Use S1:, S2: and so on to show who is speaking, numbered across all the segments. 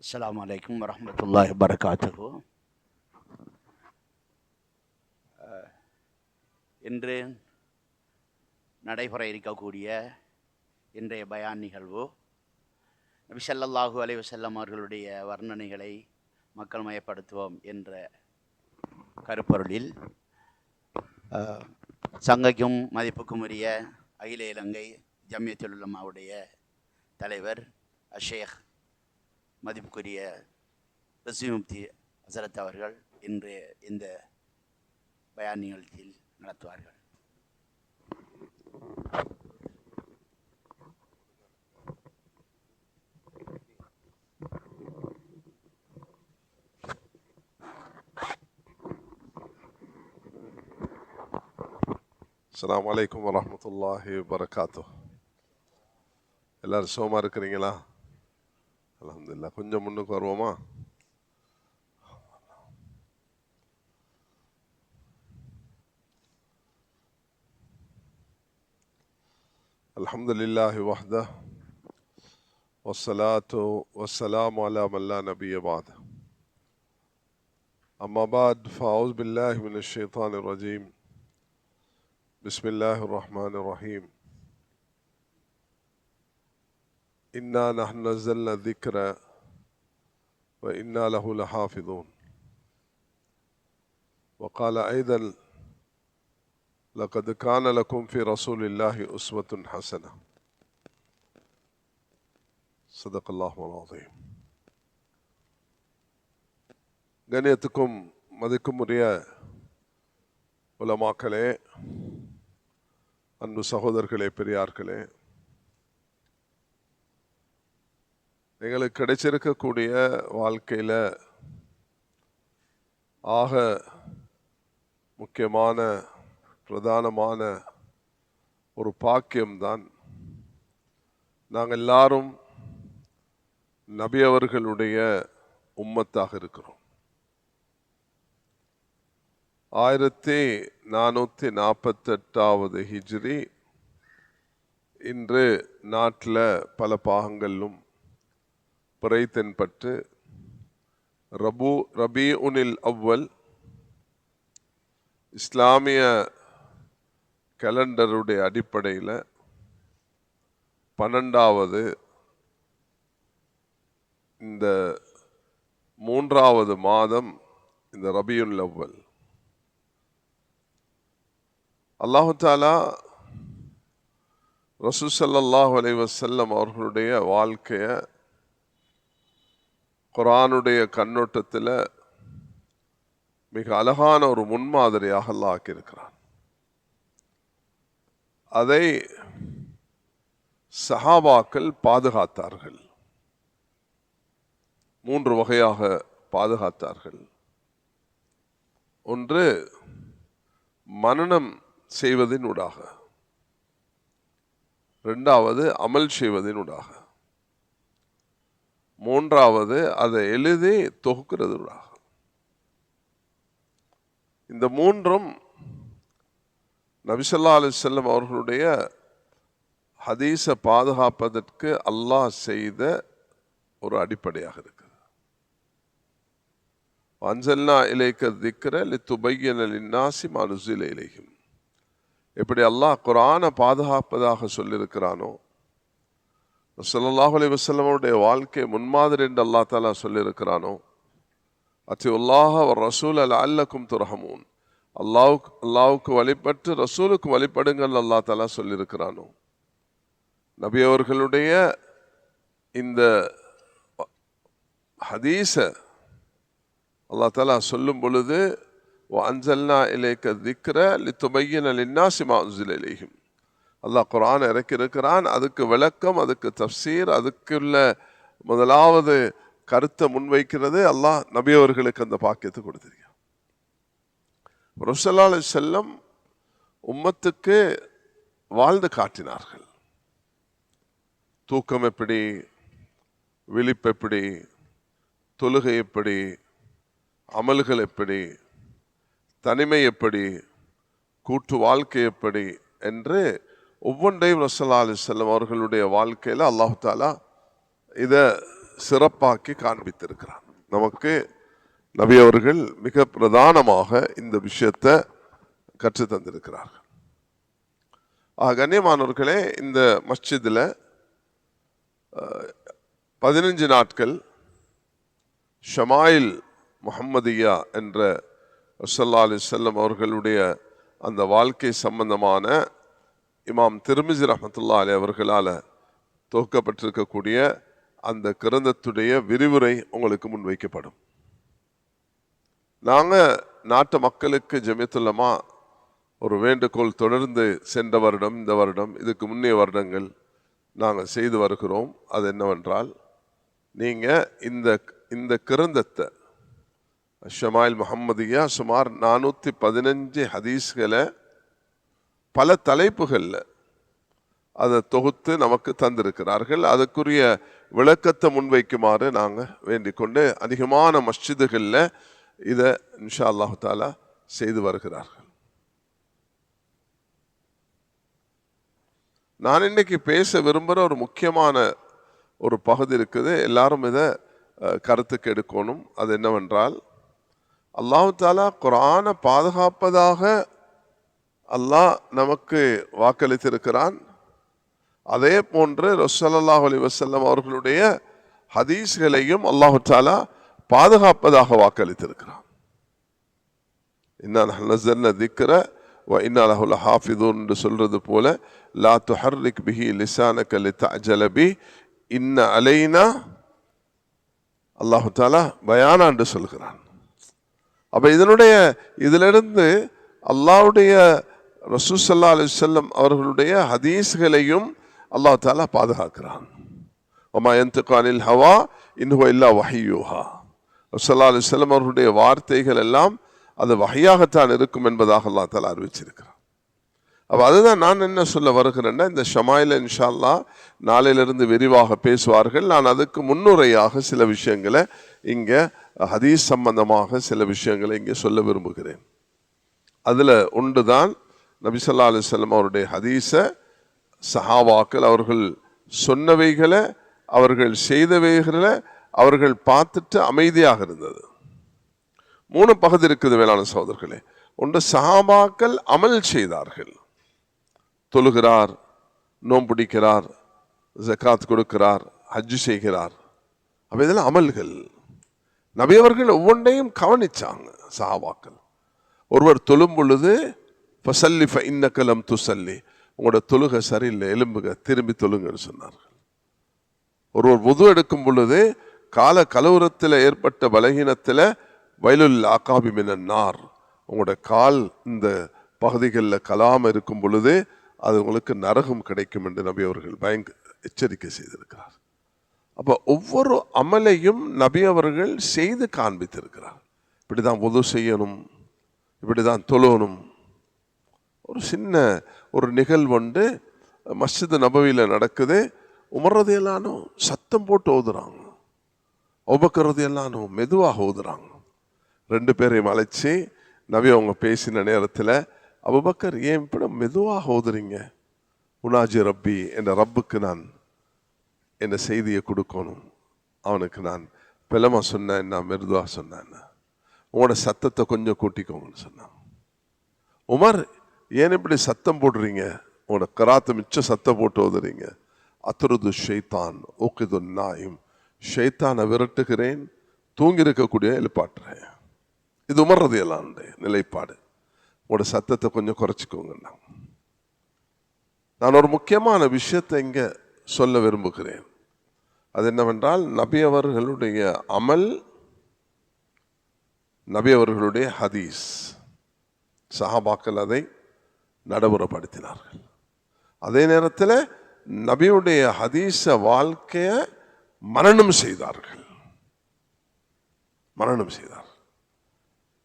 S1: அஸ்ஸலாமு அலைக்கும் வரஹ்மத்துல்லாஹி வபரகாத்துஹு. இன்று நடைபெற இருக்கக்கூடிய இன்றைய பயான் நிகழ்வு நபி ஸல்லல்லாஹு அலைஹி வஸல்லம் அவர்களுடைய வர்ணனைகளை மக்கள் மயப்படுத்துவோம் என்ற கருப்பொருளில் சங்கைக்கும் மதிப்புக்கும் உரிய அகில இலங்கை ஜம்மியத்துல் உலமாவுடைய தலைவர் ஷேக் மதிப்புக்குரிய ரஸீம் முஃப்தி ஹஸரத் அவர்கள் இன்று இந்த பயான் நிகழ்ச்சியில் நடத்துவார்கள்.
S2: அஸ்ஸலாமு அலைக்கும் வரஹ்மத்துல்லாஹி வபரகாத்துஹு. எல்லாரும் சுகமாக இருக்கிறீங்களா? அல்ஹம்துலில்லாஹ். கொஞ்சம் முன்னுக்கு வருவோமா? அல்ஹம்துலில்லாஹி வஹ்தஹு வஸ்ஸலாத்து வஸ்ஸலாமு அலா மன் லா நபிய்ய பஅத். அம்மா பஅத் ஃபஅஊது பில்லாஹி மினஷ் ஷைத்தானிர் ரஜீம். பிஸ்மில்லாஹிர் ரஹ்மானிர் ரஹீம். இன்னா நஹ்னு நஸல்னா ذِكْرَ وإنا له لحافظون. وقال أيضا لقد كان لكم في رسول الله أسوة حسنة. صدق الله العظيم. கண்ணியத்துக்கும் மதிக்கும் உரிய உலமாக்களே, அன்பு சகோதரர்களே, பெரியார்களே, எங்களுக்கு கிடைச்சிருக்கக்கூடிய வாழ்க்கையில் ஆக முக்கியமான பிரதானமான ஒரு பாக்கியம்தான் நாங்கள் எல்லாரும் நபி அவர்களுடைய உம்மத்தாக இருக்கிறோம். 1448 ஹிஜ்ரி இன்று நாட்டில் பல பாகங்களிலும் பிறை தென்பட்டு ரபீஉனில் அவ்வல் இஸ்லாமிய கேலண்டருடைய அடிப்படையில் 12வது இந்த 3வது மாதம் இந்த ரபீஉல் அவ்வல். அல்லாஹு தஆலா ரசூல் ஸல்லல்லாஹு அலைஹி வஸல்லம் அவர்களுடைய வாழ்க்கையை குர்ஆனுடைய கண்ணோட்டத்தில் மிக அழகான ஒரு முன்மாதிரியாக அல்லாஹ் ஆக்கியிருக்கிறான். அதை சஹாபாக்கள் பாதுகாத்தார்கள். 3 வகையாக பாதுகாத்தார்கள். ஒன்று, மனனம் செய்வதினூடாக. 2வது, அமல் செய்வதினூடாக. 3வது, அதை எழுதி தொகுக்கிறதுடாக. இந்த 3ம் நபி ஸல்லல்லாஹு அலைஹி வஸல்லம் அவர்களுடைய ஹதீஸை பாதுகாப்பதற்கு அல்லாஹ் செய்த ஒரு அடிப்படையாக இருக்குது. அன்ஸல்னா இலைக்க ذِكْرَ لِتُبَيِّنَ لِلنَّاسِ مَا نُزِّلَ إِلَيْهِمْ. எப்படி அல்லாஹ் குர்ஆனை பாதுகாப்பதாக சொல்லியிருக்கிறானோ, ஸல்லல்லாஹு அலைஹி வஸல்லம் அவருடைய வாழ்க்கை முன்மாதிரி என்று அல்லாஹ் தஆலா சொல்லியிருக்கிறானோ, அத்தியுல்லாஹ வ ரசூல லஅல்லக்கும் துர்ஹமூன், அல்லாஹ்வுக்கு வழிபட்டு ரசூலுக்கு வழிபடுங்கள் அல்லாஹ் தஆலா சொல்லியிருக்கிறானோ, நபி அவர்களுடைய இந்த ஹதீஸை அல்லாஹ் தஆலா சொல்லும் பொழுது وَأَنزَلْنَا إِلَيْكَ الذِّكْرَ لِتُبَيِّنَ لِلنَّاسِ مَا أُنزِلَ إِلَيْهِمْ. அல்லாஹ் குர்ஆன் இறக்கி இருக்கிறான். அதுக்கு விளக்கம், அதுக்கு தஃப்சீர், அதுக்குள்ள முதலாவது கருத்தை முன்வைக்கிறது அல்லாஹ் நபி அவர்களுக்கு அந்த பாக்கியத்தை கொடுத்திருக்கான். ரசூல் ஸல்லல்லாஹு அலைஹி வஸல்லம் உம்மத்துக்கு வாழ்ந்து காட்டினார்கள். தூக்கம் எப்படி, விழிப்பு எப்படி, தொழுகை எப்படி, அமல்கள் எப்படி, தனிமை எப்படி, கூட்டு வாழ்க்கை எப்படி என்று ஒவ்வொன்றையும் ரசூலுல்லாஹி அலைஹி வஸல்லம் அவர்களுடைய வாழ்க்கையில் அல்லாஹ் தஆலா இதை சிறப்பாக்கி காண்பித்திருக்கிறான். நமக்கு நபி அவர்கள் மிக பிரதானமாக இந்த விஷயத்தை கற்று தந்திருக்கிறார்கள். கண்ணியமானவர்களே, இந்த மஸ்ஜிதில் 15 நாட்கள் ஷமாயில் முஹம்மதியா என்ற ஸல்லல்லாஹு அலைஹி வஸல்லம் அவர்களுடைய அந்த வாழ்க்கை சம்பந்தமான இமாம் திர்மிஸி ரஹ்மத்துல்லாஹி அலைஹி அவர்களால் தொகுக்கப்பட்டிருக்கக்கூடிய அந்த கிரந்தத்துடைய விரிவுரை உங்களுக்கு முன்வைக்கப்படும். நாங்கள் நாட்டு மக்களுக்கு ஜமியத்துல் உலமா ஒரு வேண்டுகோள் தொடர்ந்து சென்ற வருடம், இந்த வருடம், இதுக்கு முன்னைய வருடங்கள் நாங்கள் செய்து வருகிறோம். அது என்னவென்றால், நீங்கள் இந்த கிரந்தத்தை ஷமாயில் முஹம்மதியா சுமார் 415 ஹதீஸ்களை பல தலைப்புகளில் அதை தொகுத்து நமக்கு தந்திருக்கிறார்கள். அதுக்குரிய விளக்கத்தை முன்வைக்குமாறு நாங்கள் வேண்டிக் கொண்டு அதிகமான மஸ்ஜிதுகளில் இதை இன்ஷா அல்லாஹு தாலா செய்து வருகிறார்கள். நான் இன்னைக்கு பேச விரும்புகிற ஒரு முக்கியமான ஒரு பகுதி இருக்குது. எல்லாரும் இதை கருத்துக்கு எடுக்கணும். அது என்னவென்றால், அல்லாஹு தாலா குர்ஆனை பாதுகாப்பதாக அல்லாஹ் நமக்கு வாக்களித்திருக்கிறான். அதே போன்று ஸல்லல்லாஹு அலைஹி வஸல்லம் அவர்களுடைய ஹதீஸ்களையும் அல்லாஹு தாலா பாதுகாப்பதாக வாக்களித்திருக்கிறான். இன்னா நஹ்னு நஸல்னா திக்ர வ இன்னா லஹு லஹாஃபிதூன் என்று சொல்றது போல, லா துஹர்ரிக் பிஹி லிசானக லிதஅஜல பி இன்ன அலைனா அல்லாஹு தாலா பயானா என்று சொல்கிறான். அப்ப இதிலிருந்து அல்லாஹ்வுடைய ரசூல் ஸல்லல்லாஹு அலைஹி வஸல்லம் அவர்களுடைய ஹதீஸ்களையும் அல்லாஹ் தாலா பாதுகாக்கிறான். வமா யன்திகு அனில் ஹவா இன் ஹுவ இல்லா வஹ்யூஹா. ஸல்லல்லாஹு அலைஹி வஸல்லம் அவர்களுடைய வார்த்தைகள் எல்லாம் அது வஹ்யாகத்தான் இருக்கும் என்பதாக அல்லாஹ் தாலா அறிவிச்சிருக்கிறான். அப்போ அதுதான் நான் என்ன சொல்ல வருகிறேன்னா, இந்த ஷமாயில இன்ஷா அல்லாஹ் நாளையிலிருந்து விரிவாக பேசுவார்கள். நான் அதுக்கு முன்னுரையாக சில விஷயங்களை இங்கே ஹதீஸ் சம்பந்தமாக சில விஷயங்களை இங்கே சொல்ல விரும்புகிறேன். அதில் ஒன்றுதான் நபி ஸல்லல்லாஹு அலைஹி வஸல்லம் அவருடைய ஹதீஸை சஹாபாக்கள் அவர்கள் சொன்னவைகளை, அவர்கள் செய்தவைகளை அவர்கள் பார்த்துட்டு அமைதியாக இருந்தது. 3 பகுதி இருக்குது வேளாண் சகோதரர்களே. ஒன்று, சஹாபாக்கள் அமல் செய்தார்கள். தொழுகிறார், நோம்பிடிக்கிறார், ஜகாத் கொடுக்கிறார், ஹஜ் செய்கிறார். அப்ப இதெல்லாம் அமல்கள். நபி அவர்கள் ஒவ்வொன்றையும் கவனிச்சாங்க. சஹாபாக்கள் ஒருவர் தொழும் பொழுது ஃபஸல்லி ஃபஇன்னக லம் துஸல்லி, உங்களோட தொழுகை சரியில்லை, எலும்புக திரும்பி தொழுங்கன்னு சொன்னார்கள். ஒருவர் வுது எடுக்கும் பொழுது கால கலவரத்தில் ஏற்பட்ட பலகீனத்தில் வயலுல் ஆகாபி மினன் நார், உங்களோட கால் இந்த பகுதிகளில் கலாம இருக்கும் பொழுது அது உங்களுக்கு நரகம் கிடைக்கும் என்று நபி அவர்கள் எச்சரிக்கை செய்திருக்கிறார். அப்போ ஒவ்வொரு அமலையும் நபி அவர்கள் செய்து காண்பித்திருக்கிறார். இப்படிதான் வுது செய்யணும், இப்படிதான் தொழணும். ஒரு சின்ன ஒரு நிகழ்வுண்டு மஸ்ஜித் நபவியில் நடக்குது. உமர் ரலியல்லாஹு அன்ஹு சத்தம் போட்டு ஓதுறாங்க, அபூபக்கர் ரலியல்லாஹு அன்ஹு மெதுவாக ஓதுறாங்க. 2 பேரையும் அழைச்சி நபி அவங்க பேசின நேரத்தில், அபூபக்கர் ஏன் இப்படி மெதுவாக ஓதுறீங்க? உனாஜி ரப்பி, என்ற ரப்புக்கு நான் என்ன செய்தியை கொடுக்கணும், அவனுக்கு நான் பிளமா சொன்னேன், நான் மெதுவாக சொன்னேன், உங்களோட சத்தத்தை கொஞ்சம் கூட்டிக்கோங்கன்னு சொன்னான். உமர், ஏன் இப்படி சத்தம் போடுறீங்க? உங்களோட கராத்து மிச்சம் சத்தம் போட்டு ஓதுறீங்க. அத்ருது ஷைத்தான் ஊக்கிது நாயும், ஷைத்தானை விரட்டுகிறேன், தூங்கி இருக்கக்கூடிய எழுப்பாட்டுறேன். இது உமர் ரலியல்லாஹு அன்ஹு நிலைப்பாடு. உங்களோட சத்தத்தை கொஞ்சம் குறைச்சிக்கோங்க. நான் ஒரு முக்கியமான விஷயத்தை இங்க சொல்ல விரும்புகிறேன். அது என்னவென்றால், நபி அவர்களுடைய அமல், நபி அவர்களுடைய ஹதீஸ், சஹாபாக்கள் அதை நடைமுறைப்படுத்தினார்கள். அதே நேரத்தில் நபியுடைய ஹதீஸ வாழ்க்கைய மனனம் செய்தார்கள்.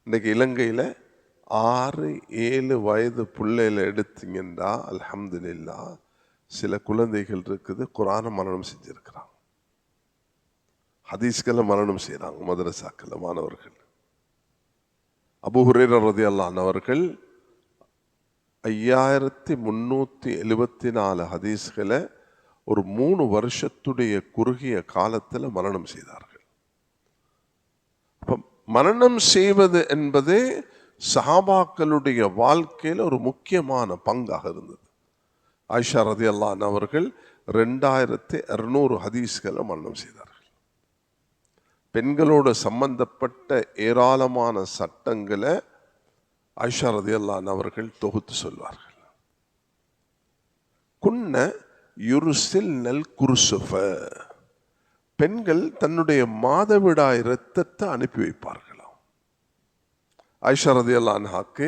S2: இன்றைக்கு இலங்கையில் 6-7 வயது பிள்ளையில எடுத்தீங்கன்னா அல்ஹம்துலில்லாஹ் சில குழந்தைகள் இருக்குது, குர்ஆனை மனனம் செஞ்சிருக்கிறாங்க, ஹதீஸ்களை மனனம் செய்யறாங்க மதரசாக்கள் மாணவர்கள். அபூ ஹுரைரா ரலியல்லாஹு அன்ஹு அவர்கள் 5374 ஹதீஸ்களை ஒரு 3 வருஷத்துடைய குறுகிய காலத்தில் மரணம் செய்தார்கள். அப்ப மரணம் செய்வது என்பது சஹாபாக்களுடைய வாழ்க்கையில் ஒரு முக்கியமான பங்காக இருந்தது. ஆயிஷா ரலியல்லாஹு அன்ஹா அவர்கள் 2200 ஹதீஸ்களை மரணம் செய்தார்கள். பெண்களோடு சம்பந்தப்பட்ட ஏராளமான சட்டங்களை ஆயிஷா ரலியல்லாஹு அன்ஹா அவர்கள் தொகுத்து சொல்வார்கள். குன்ன யுர்சில் நல் குர்சுஃப, பெண்கள் தன்னுடைய மாதவிடாய் இரத்தத்தை அனுப்பி வைப்பார்களாம். ஆயிஷா ரலியல்லாஹு அன்ஹாக்கு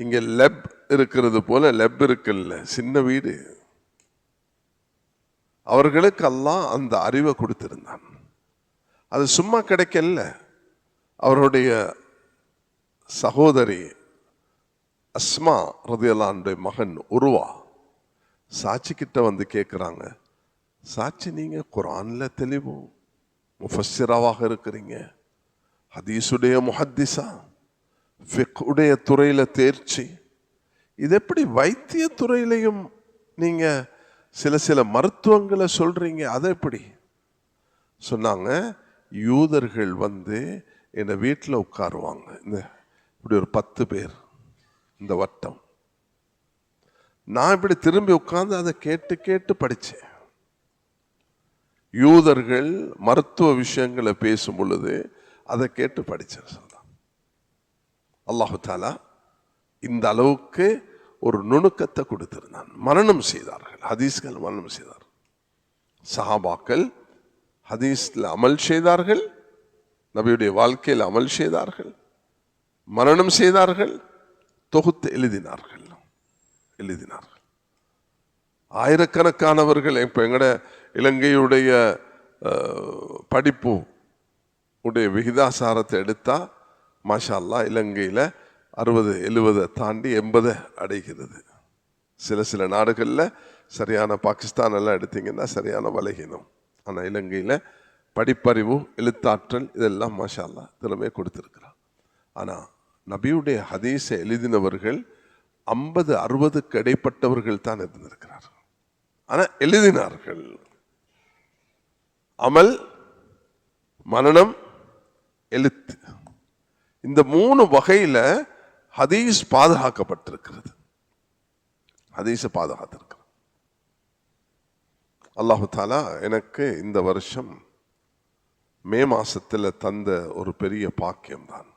S2: இங்க லெப் இருக்கிறது போல, லெப் இருக்குல்ல, சின்ன வீடு, அவர்களுக்கு அல்லாஹ் அந்த அறிவை கொடுத்திருந்தான். அது சும்மா கிடைக்கல. அவருடைய சகோதரி அஸ்மா ரலியல்லாஹு அன்ஹுடைய மகன் உருவா சாட்சி கிட்ட வந்து கேட்குறாங்க, சாட்சி நீங்க குர்ஆன்ல தெளிவு முஃபஸ்ஸிராவாக இருக்கிறீங்க, ஹதீஸுடைய முஹத்திஸா, ஃபிக்ஹ் உடைய துறையில தேர்ச்சி, இது எப்படி வைத்திய துறையிலையும் நீங்க சில மருத்துவங்களை சொல்றீங்க, அதை எப்படி சொன்னாங்க? யூதர்கள் வந்து என்னை வீட்டில் உட்காருவாங்க, இப்படி ஒரு 10 பேர் இந்த வட்டம், நான் இப்படி திரும்பி உட்கார்ந்து அதை கேட்டு கேட்டு படித்தேன். யூதர்கள் மருத்துவ விஷயங்களை பேசும் பொழுது அதை கேட்டு படித்தேன் சொல்றான். அல்லாஹு தாலா இந்த அளவுக்கு ஒரு நுணுக்கத்தை கொடுத்திருந்தான். மரணம் செய்தார்கள், ஹதீஸ்கள் மரணம் செய்தார்கள். சஹாபாக்கள் ஹதீஸ்ல அமல் செய்தார்கள், நபியுடைய வாழ்க்கையில் அமல் செய்தார்கள், மரணம் செய்தார்கள், தொகுத்து எழுதினார்கள். ஆயிரக்கணக்கானவர்கள் இப்ப எங்கட இலங்கையுடைய படிப்பு உடைய விகிதாசாரத்தை எடுத்தா மாஷா அல்லாஹ் இலங்கையில 60-70 தாண்டி 80 அடைகிறது. சில நாடுகள்ல சரியான, பாகிஸ்தான் எல்லாம் எடுத்தீங்கன்னா சரியான பலகீனம். ஆனா இலங்கையில படிப்பறிவு, எழுத்தாற்றல் இதெல்லாம் மாஷா அல்லாஹ் திறமையை கொடுத்திருக்கிறார். ஆனா நபியுடைய ஹதீஸை எழுதினவர்கள் 50-60க்கு இடைப்பட்டவர்கள் தான் இருந்திருக்கிறார்கள். ஆனா எழுதினார்கள். அமல், மரணம், எழுத்து, இந்த 3 வகையில ஹதீஸ் பாதுகாக்கப்பட்டிருக்கிறது. ஹதீஸை பாதுகாத்திருக்கிறது. அல்லாஹு தாலா எனக்கு இந்த வருஷம் மே மாசத்துல தந்த ஒரு பெரிய பாக்கியம் தான்.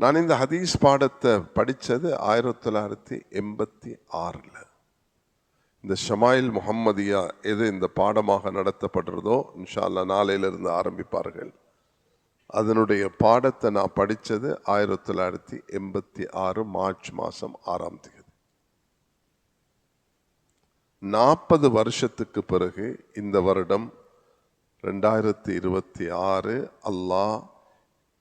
S2: நான் இந்த ஹதீஸ் பாடத்தை படித்தது 1986. இந்த ஷமாயில் முஹம்மதியா எது இந்த பாடமாக நடத்தப்படுறதோ, இன்ஷா அல்லாஹ் நாளையிலிருந்து ஆரம்பிப்பார்கள். அதனுடைய பாடத்தை நான் படித்தது 1986 மார்ச் மாதம் 6ஆம் தேதி. 40 வருஷத்துக்கு பிறகு இந்த வருடம் 2026 அல்லாஹ்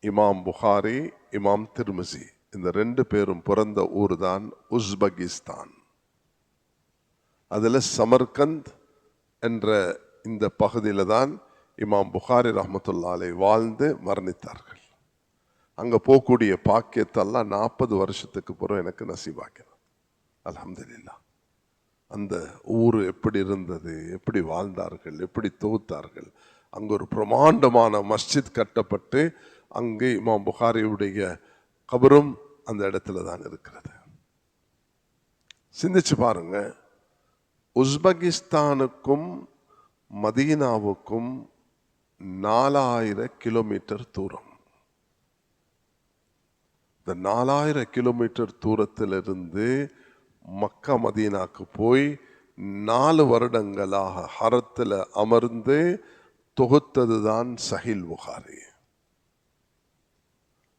S2: இமாம் புகாரி, இமாம் திர்மிசி இந்த 2 பேரும் பிறந்த ஊர் தான் உஸ்பெகிஸ்தான். அதில் சமர்கந்த் என்ற இந்த பகுதியில் தான் இமாம் புகாரி ரஹ்மத்துல்லாஹி அலைஹி வாழ்ந்து மரணித்தார்கள். அங்கே போகக்கூடிய பாக்கியத்தெல்லாம் 40 வருஷத்துக்கு பிறகு எனக்கு நசீபாக்கிறார். அல்ஹம்துலில்லாஹ். அந்த ஊர் எப்படி இருந்தது, எப்படி வாழ்ந்தார்கள், எப்படி தொகுத்தார்கள். அங்கே ஒரு பிரமாண்டமான மஸ்ஜித் கட்டப்பட்டு அங்கே இமாம் புகாரியுடைய கபரும் அந்த இடத்துல தான் இருக்கிறது. சிந்திச்சு பாருங்க, உஸ்பெகிஸ்தானுக்கும் மதீனாவுக்கும் 4000 கிலோமீட்டர் தூரம். இந்த 4000 கிலோமீட்டர் தூரத்திலிருந்து மக்கா மதீனாக்கு போய் 4 வருடங்களாக ஹரத்தில் அமர்ந்து தொகுத்ததுதான் சஹீல் புகாரி.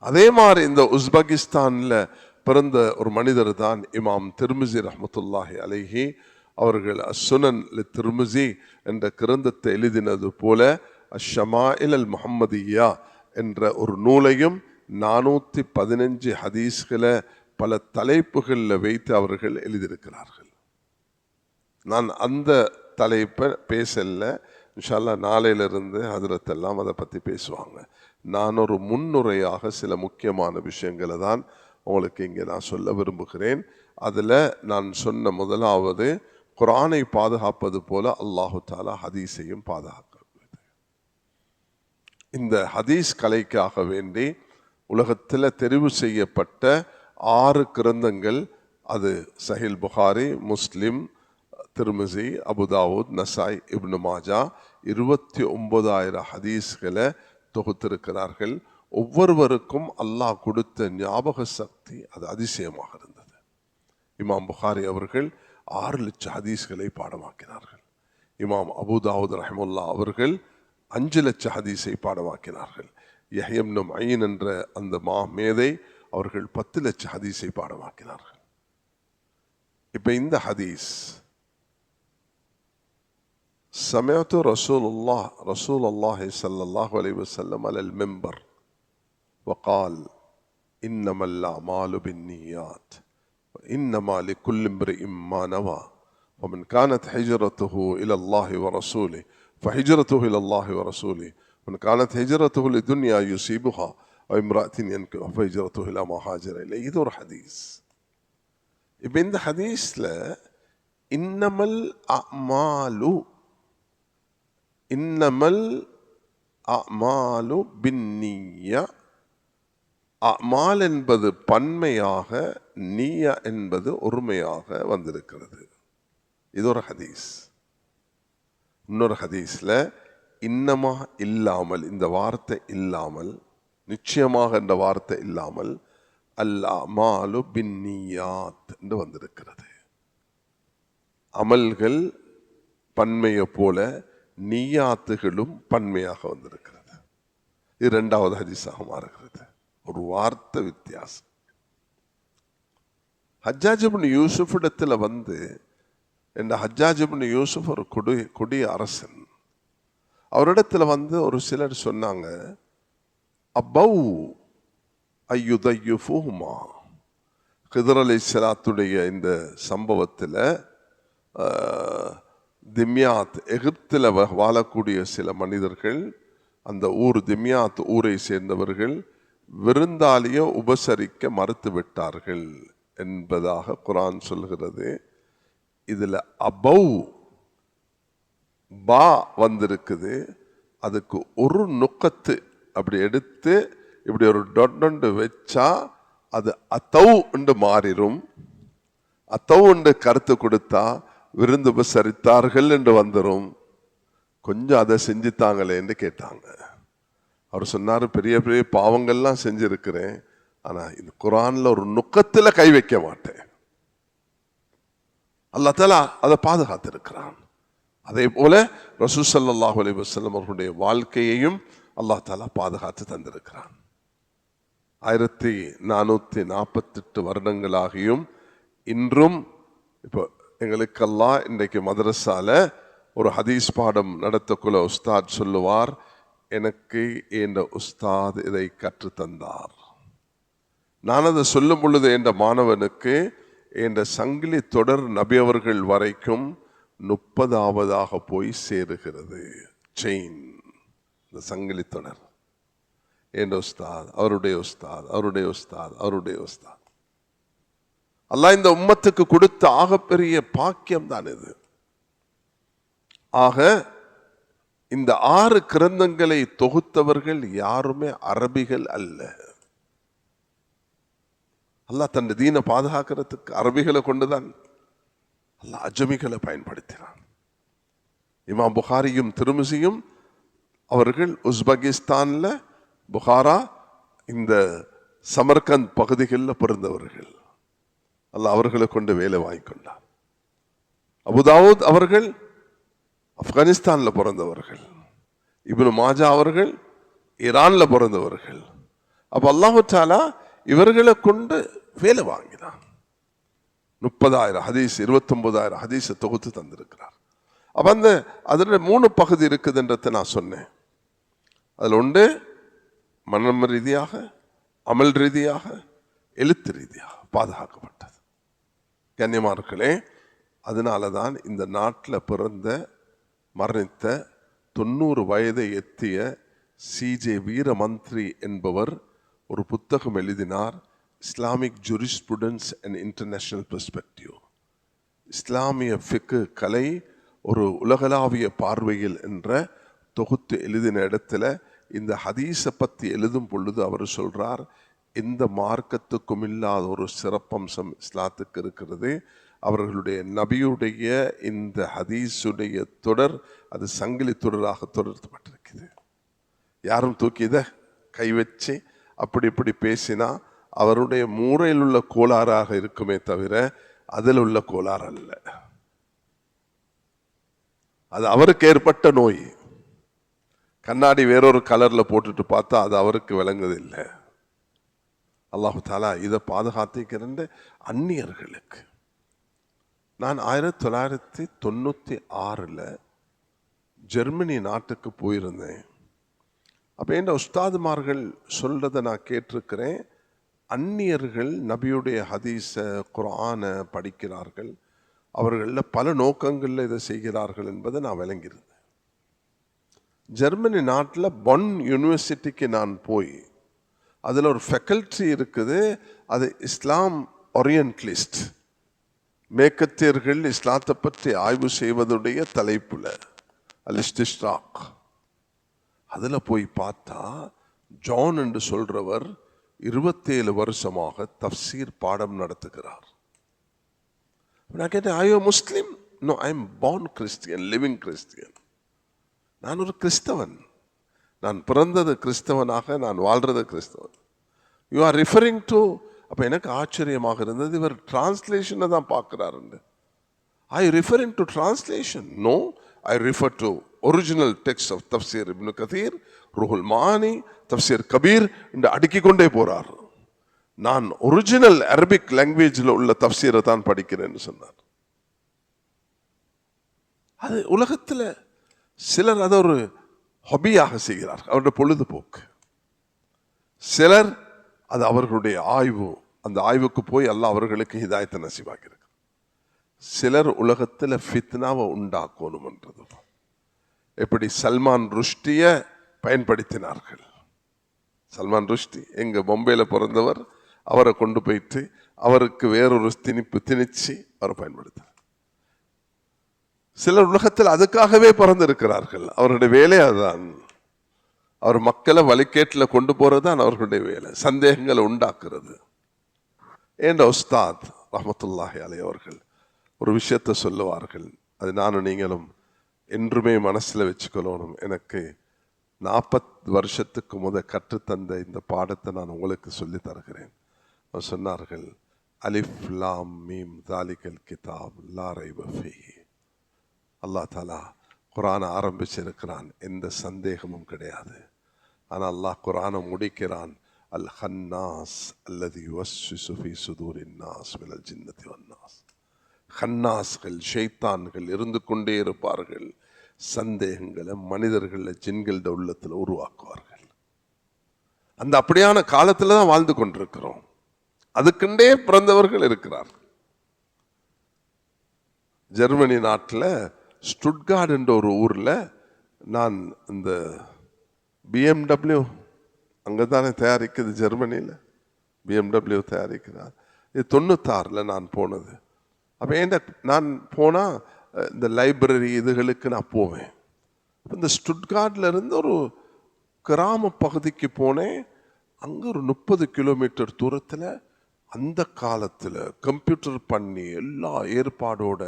S2: அதே மாதிரி இந்த உஸ்பெகிஸ்தான்ல பிறந்த ஒரு மனிதர் தான் இமாம் திர்மிசி ரஹ்மத்துல்லாஹி அலைஹி. அவர்கள் அஸ்ஸுனன் திர்மிசி என்ற கிரந்தத்தை எழுதினது போல அஷ்ஷமாயில் அல் முஹம்மதியா என்ற ஒரு நூலையும் 415 ஹதீஸ்களை பல தலைப்புகளில் வைத்து அவர்கள் எழுதியிருக்கிறார்கள். நான் அந்த தலைப்பை பேசல, இன்ஷா அல்லாஹ் நாளையிலிருந்து ஹஜ்ரத் எல்லாம் அதை பற்றி பேசுவாங்க. நான் ஒரு முன்னுரையாக சில முக்கியமான விஷயங்களை தான் உங்களுக்கு இங்கே நான் சொல்ல விரும்புகிறேன். அதில் நான் சொன்ன முதலாவது குர்ஆனை பாதுகாப்பது போல அல்லாஹு தாலா ஹதீஸையும் பாதுகாக்க. இந்த ஹதீஸ் கலைக்காக வேண்டி உலகத்தில் தெரிவு செய்யப்பட்ட 6 கிரந்தங்கள், அது சஹீல் புகாரி, முஸ்லிம், திர்மிசி, அபுதாவுத், நசாய், இப்னு மாஜா, 29,000 ஹதீஸ்களை தொகுத்திருக்கிறார்கள். ஒவ்வொருவருக்கும் அல்லாஹ் கொடுத்த ஞாபக சக்தி அது அதிசயமாக இருந்தது. இமாம் புகாரி அவர்கள் 6 லட்சம் ஹதீஸ்களை பாடமாக்கினார்கள். இமாம் அபுதாவுத் ரஹ்மத்துல்லா அவர்கள் 5 லட்சம் ஹதீஸை பாடமாக்கினார்கள். யஹ்யா இப்னு மயீன் என்ற அந்த மேதை அவர்கள் 10 லட்சம் ஹதீஸை பாடமாக்கினார்கள். இப்ப இந்த ஹதீஸ் سمعت رسول الله صلى الله عليه وسلم على المنبر وقال إنما الأعمال بالنيات وإنما لكل امرئ ما نوى ومن كانت هجرته إلى الله ورسوله فهجرته إلى الله ورسوله ومن كانت هجرته لدنيا يصيبها أو امرأة ينكحها فهجرته إلى ما هاجر إليه. இது ஒரு ஹதீஸ். இப்போ இந்த ஹதீஸ்ல இன்னமல் அமாலு பின்னியா, அமால் என்பது பன்மையாக, நியா என்பது ஒருமையாக வந்திருக்கிறது. இது ஒரு ஹதீஸ். இன்னொரு ஹதீஸ்ல இன்னமா இல்லாமல், இந்த வார்த்தை இல்லாமல், நிச்சயமாக என்ற வார்த்தை இல்லாமல் அல் அமாலு பின்னியாத் என்று வந்திருக்கிறது. அமல்கள் பன்மையை போல நியாத்துகளும் பன்மையாக வந்திருக்கிறது. இது 2வது ஹதீஸாக மாறுகிறது. ஒரு வார்த்தை வித்தியாசம். ஹஜ்ஜாஜ் இப்னு யூசுப் இடத்துல ஹஜ்ஜாஜ் இப்னு யூசுப் ஒரு கொடிய அரசன். அவரிடத்துல ஒரு சிலர் சொன்னாங்க, அபவ் ஐயுதையுஃபுஹுமா. கிதர் அலைஹிஸ்ஸலாத்துடைய இந்த சம்பவத்தில் திம்யாத், எகிப்தில் வாழக்கூடிய சில மனிதர்கள், அந்த ஊர் திம்யாத் ஊரை சேர்ந்தவர்கள் விருந்தாளியை உபசரிக்க மறுத்து விட்டார்கள் என்பதாக குர்ஆன் சொல்கிறது. இதுல அபவ் பா வந்திருக்குது. அதுக்கு ஒரு நுக்கத்து அப்படி எடுத்து இப்படி ஒரு டொண்டு வச்சா அது அத்தவ் என்று மாறிடும். அத்தவ் என்று கருத்து கொடுத்தா விருந்து உபசரித்தார்கள் என்று வந்துடும். கொஞ்சம் அதை செஞ்சுத்தாங்களேன்னு கேட்டாங்க. அவர் சொன்னார், பெரிய பெரிய பாவங்கள்லாம் செஞ்சிருக்கிறேன், ஆனா இந்த குர்ஆன்ல ஒரு நுக்கத்துல கை வைக்க மாட்டேன். அல்லாஹ் தஆலா அதை பாதுகாத்திருக்கிறான். அதே போல ரசூல் ஸல்லல்லாஹு அலைஹி வஸல்லம் அவர்களுடைய வாழ்க்கையையும் அல்லாஹ் தஆலா பாதுகாத்து தந்திருக்கிறான். 1448 வருடங்களாகியும் இன்றும் இப்போ எங்களுக்கெல்லாம் இன்றைக்கு மதரசால ஒரு ஹதீஸ் பாடம் நடத்தக்குள்ள உஸ்தாத் சொல்லுவார், எனக்கு என்ற உஸ்தாத் இதை கற்று தந்தார். நான் அதை சொல்லும் பொழுது என்ற மாணவனுக்கு என்ற சங்கிலி தொடர் நபி அவர்கள் வரைக்கும் 30ஆவதாக போய் சேருகிறது. செயின், இந்த சங்கிலி தொடர். என்ற உஸ்தாத், அவருடைய உஸ்தாத், அவருடைய உஸ்தாத், அவருடைய உஸ்தாத். அல்லாஹ் இந்த உம்மத்துக்கு கொடுத்த ஆகப்பெரிய பாக்கியம் தான் இது. ஆக இந்த 6 கிரந்தங்களை தொகுத்தவர்கள் யாருமே அரபிகள் அல்ல. அல்லாஹ் தன் தீனை பாதுகாக்கிறதுக்கு அரபிகளை கொண்டுதான் அல்லாஹ் அஜமிகளை பயன்படுத்தினான். இமாம் புகாரியும் திருமிசியும் அவர்கள் உஸ்பெகிஸ்தான்ல, புகாரா, இந்த சமர்கந்த் பகுதிகளில் பிறந்தவர்கள். அல்லாஹ் அவர்களை கொண்டு வேலை வாங்கிக்கொண்டார். அபுதாவுத் அவர்கள் ஆப்கானிஸ்தான்ல பிறந்தவர்கள். இப்னு மாஜா அவர்கள் ஈரான்ல பிறந்தவர்கள். அப்ப அல்லாஹ் தஆலா இவர்களை கொண்டு வேலை வாங்கினான். 30,000 ஹதீஸ், 29,000 ஹதீஸை தொகுத்து தந்திருக்கிறார். அப்ப அதுல 3 பகுதி இருக்குதுன்றதை நான் சொன்னேன். அதுல ஒன்று மனம் ரீதியாக, அமல் ரீதியாக, எழுத்து ரீதியாக பாதுகாக்கப்பட்டது. கண்ணியமானவர்களே, அதனாலதான் இந்த நாட்டில் பிறந்த மரணித்த 90 வயதை எத்திய சிஜே வீரமந்திரி என்பவர் ஒரு புத்தகம் எழுதினார், இஸ்லாமிக் ஜூரிஸ்ப்ருடன்ஸ் அண்ட் இன்டர்நேஷனல் பெர்ஸ்பெக்டிவ். இஸ்லாமிய ஃபிக்கு கலை ஒரு உலகளாவிய பார்வையில் என்ற தொகுத்து எழுதின இடத்துல இந்த ஹதீஸை பற்றி எழுதும் பொழுது அவர் சொல்றார், இந்த மார்க்கத்துக்கும் இல்லாத ஒரு சிறப்பம்சம் இஸ்லாத்துக்கு இருக்கிறது. அவர்களுடைய நபியுடைய இந்த ஹதீஸுடைய தொடர் அது சங்கிலி தொடராக தொடர்பட்டிருக்குது. யாரும் தூக்கி இதை கை வச்சு அப்படி இப்படி பேசினா அவருடைய மூளையில் உள்ள கோளாறாக இருக்குமே தவிர அதில் உள்ள கோளாறு அல்ல. அது அவருக்கு ஏற்பட்ட நோய். கண்ணாடி வேறொரு கலர்ல போட்டுட்டு பார்த்தா அது அவருக்கு விளங்குதில்லை. அல்லாஹு தாலா இதை பாதுகாத்திருக்கிற அந்நியர்களுக்கு. நான் 1996 ஜெர்மனி நாட்டுக்கு போயிருந்தேன். அப்போ என் உஸ்தாதுமார்கள் சொல்றதை நான் கேட்டிருக்கிறேன். அந்நியர்கள் நபியுடைய ஹதீஸ குர்ஆனை படிக்கிறார்கள், அவர்களில் பல நோக்கங்களில் இதை செய்கிறார்கள் என்பதை நான் விளங்கியிருந்தேன். ஜெர்மனி நாட்டில் பொன் யூனிவர்சிட்டிக்கு நான் போய் அதில் ஒரு ஃபேக்கல்டி இருக்குது, அது இஸ்லாம் ஓரியன்டலிஸ்ட், மேற்கத்தியர்கள் இஸ்லாத்தை பற்றி ஆய்வு செய்வதுடைய தலைப்புல அல்-இஸ்திஷ்ராக். அதில் போய் பார்த்தா ஜான் என்று சொல்றவர் 27 வருஷமாக தஃப்சீர் பாடம் நடத்துகிறார். நான் கேட்டேன், ஐயோ Muslim? No, I am born Christian, living Christian. நான் ஒரு கிறிஸ்தவன், நான் பிறந்தது கிறிஸ்தவனாக, நான் வாழ்றது கிறிஸ்தவன். You are referring to. அப்போ எனக்கு ஆச்சரியமாக இருந்தது, இவர் டிரான்ஸ்லேஷனை தான் பார்க்கிறாரு. I referring to translation? No, I refer to original text of Tafsir Ibn Kathir, Ruhul Maani, Tafsir Kabir என்று அடுக்கிக் கொண்டே போறார். நான் ஒரிஜினல் அரபிக் லாங்குவேஜில் உள்ள தஃப்சீரை தான் படிக்கிறேன்னு சொன்னார். அது உலகத்தில் சிலர் அதை ஒரு ஹாபியாக செய்கிறார், அவருடைய பொழுதுபோக்கு. சிலர் அது அவர்களுடைய ஆய்வு, அந்த ஆய்வுக்கு போய் அல்லாஹ் அவர்களுக்கு ஹிதாயத்தை நசீபாக்கியிருக்கு. சிலர் உலகத்தில் ஃபித்னாவை உண்டாக்கணும்ன்றது. எப்படி சல்மான் ருஷ்டியை பயன்படுத்தினார்கள். சல்மான் ருஷ்டி எங்க பொம்பையில பிறந்தவர், அவரை கொண்டு போயிட்டு அவருக்கு வேறொரு திணிச்சு அவரை பயன்படுத்தினார். சிலர் உலகத்தில் அதுக்காகவே பிறந்திருக்கிறார்கள், அவருடைய வேலை அதுதான். அவர் மக்களை வழிகேட்டில் கொண்டு போறதுதான் அவர்களுடைய வேலை, சந்தேகங்களை உண்டாக்குறது. என்ற உஸ்தாத் ரஹ்மத்துல்லாஹி அலைஹி அவர்கள் ஒரு விஷயத்தை சொல்லுவார்கள், அது நானும் நீங்களும் என்றுமே மனசுல வச்சுக்கொள்ளணும். எனக்கு 40 வருஷத்துக்கு கற்றுத்தந்த இந்த பாடத்தை நான் உங்களுக்கு சொல்லி தருகிறேன். அவர் சொன்னார்கள், அலிஃப் லாம் மீம் தாலிகல் கிதாப் லா ரைப ஃபீஹி. அல்லாஹ் தாலா குர்ஆனை ஆரம்பிச்சிருக்கிறான், எந்த சந்தேகமும் கிடையாது. ஆனால் அல்லாஹ் குர்ஆனை முடிக்கிறான், அல் ஹன்னாஸ் அல்லதி யுவஸ்விசு ஃபீ சுதூரின் நாஸ் மினல் ஜின்னதி வன்னாஸ். ஹன்னாஸ்கள், ஷைத்தான்கள் இருந்து கொண்டே இருப்பார்கள், சந்தேகங்களை மனிதர்கள் ஜின்களோட உள்ளத்தில் உருவாக்குவார்கள். அந்த அப்படியான காலத்தில் தான் வாழ்ந்து கொண்டிருக்கிறோம். அதுக்குண்டே பிறந்தவர்கள் இருக்கிறார். ஜெர்மனி நாட்டில் ஸ்டுட்கார்ட் என்ற ஒரு ஊரில் நான் இந்த BMW அங்கதானே தயாரிக்குது, ஜெர்மனியில் BMW தயாரிக்கிறார். இது 96 நான் போனது. அப்போ நான் போனால் இந்த லைப்ரரி இதுகளுக்கு நான் போவேன். இந்த ஸ்டுட்கார்ட்ல இருந்து ஒரு கிராம பகுதிக்கு போனேன். அங்கே ஒரு 30 கிலோமீட்டர் தூரத்தில் அந்த காலத்தில் கம்ப்யூட்டர் பண்ணி எல்லா ஏற்பாடோட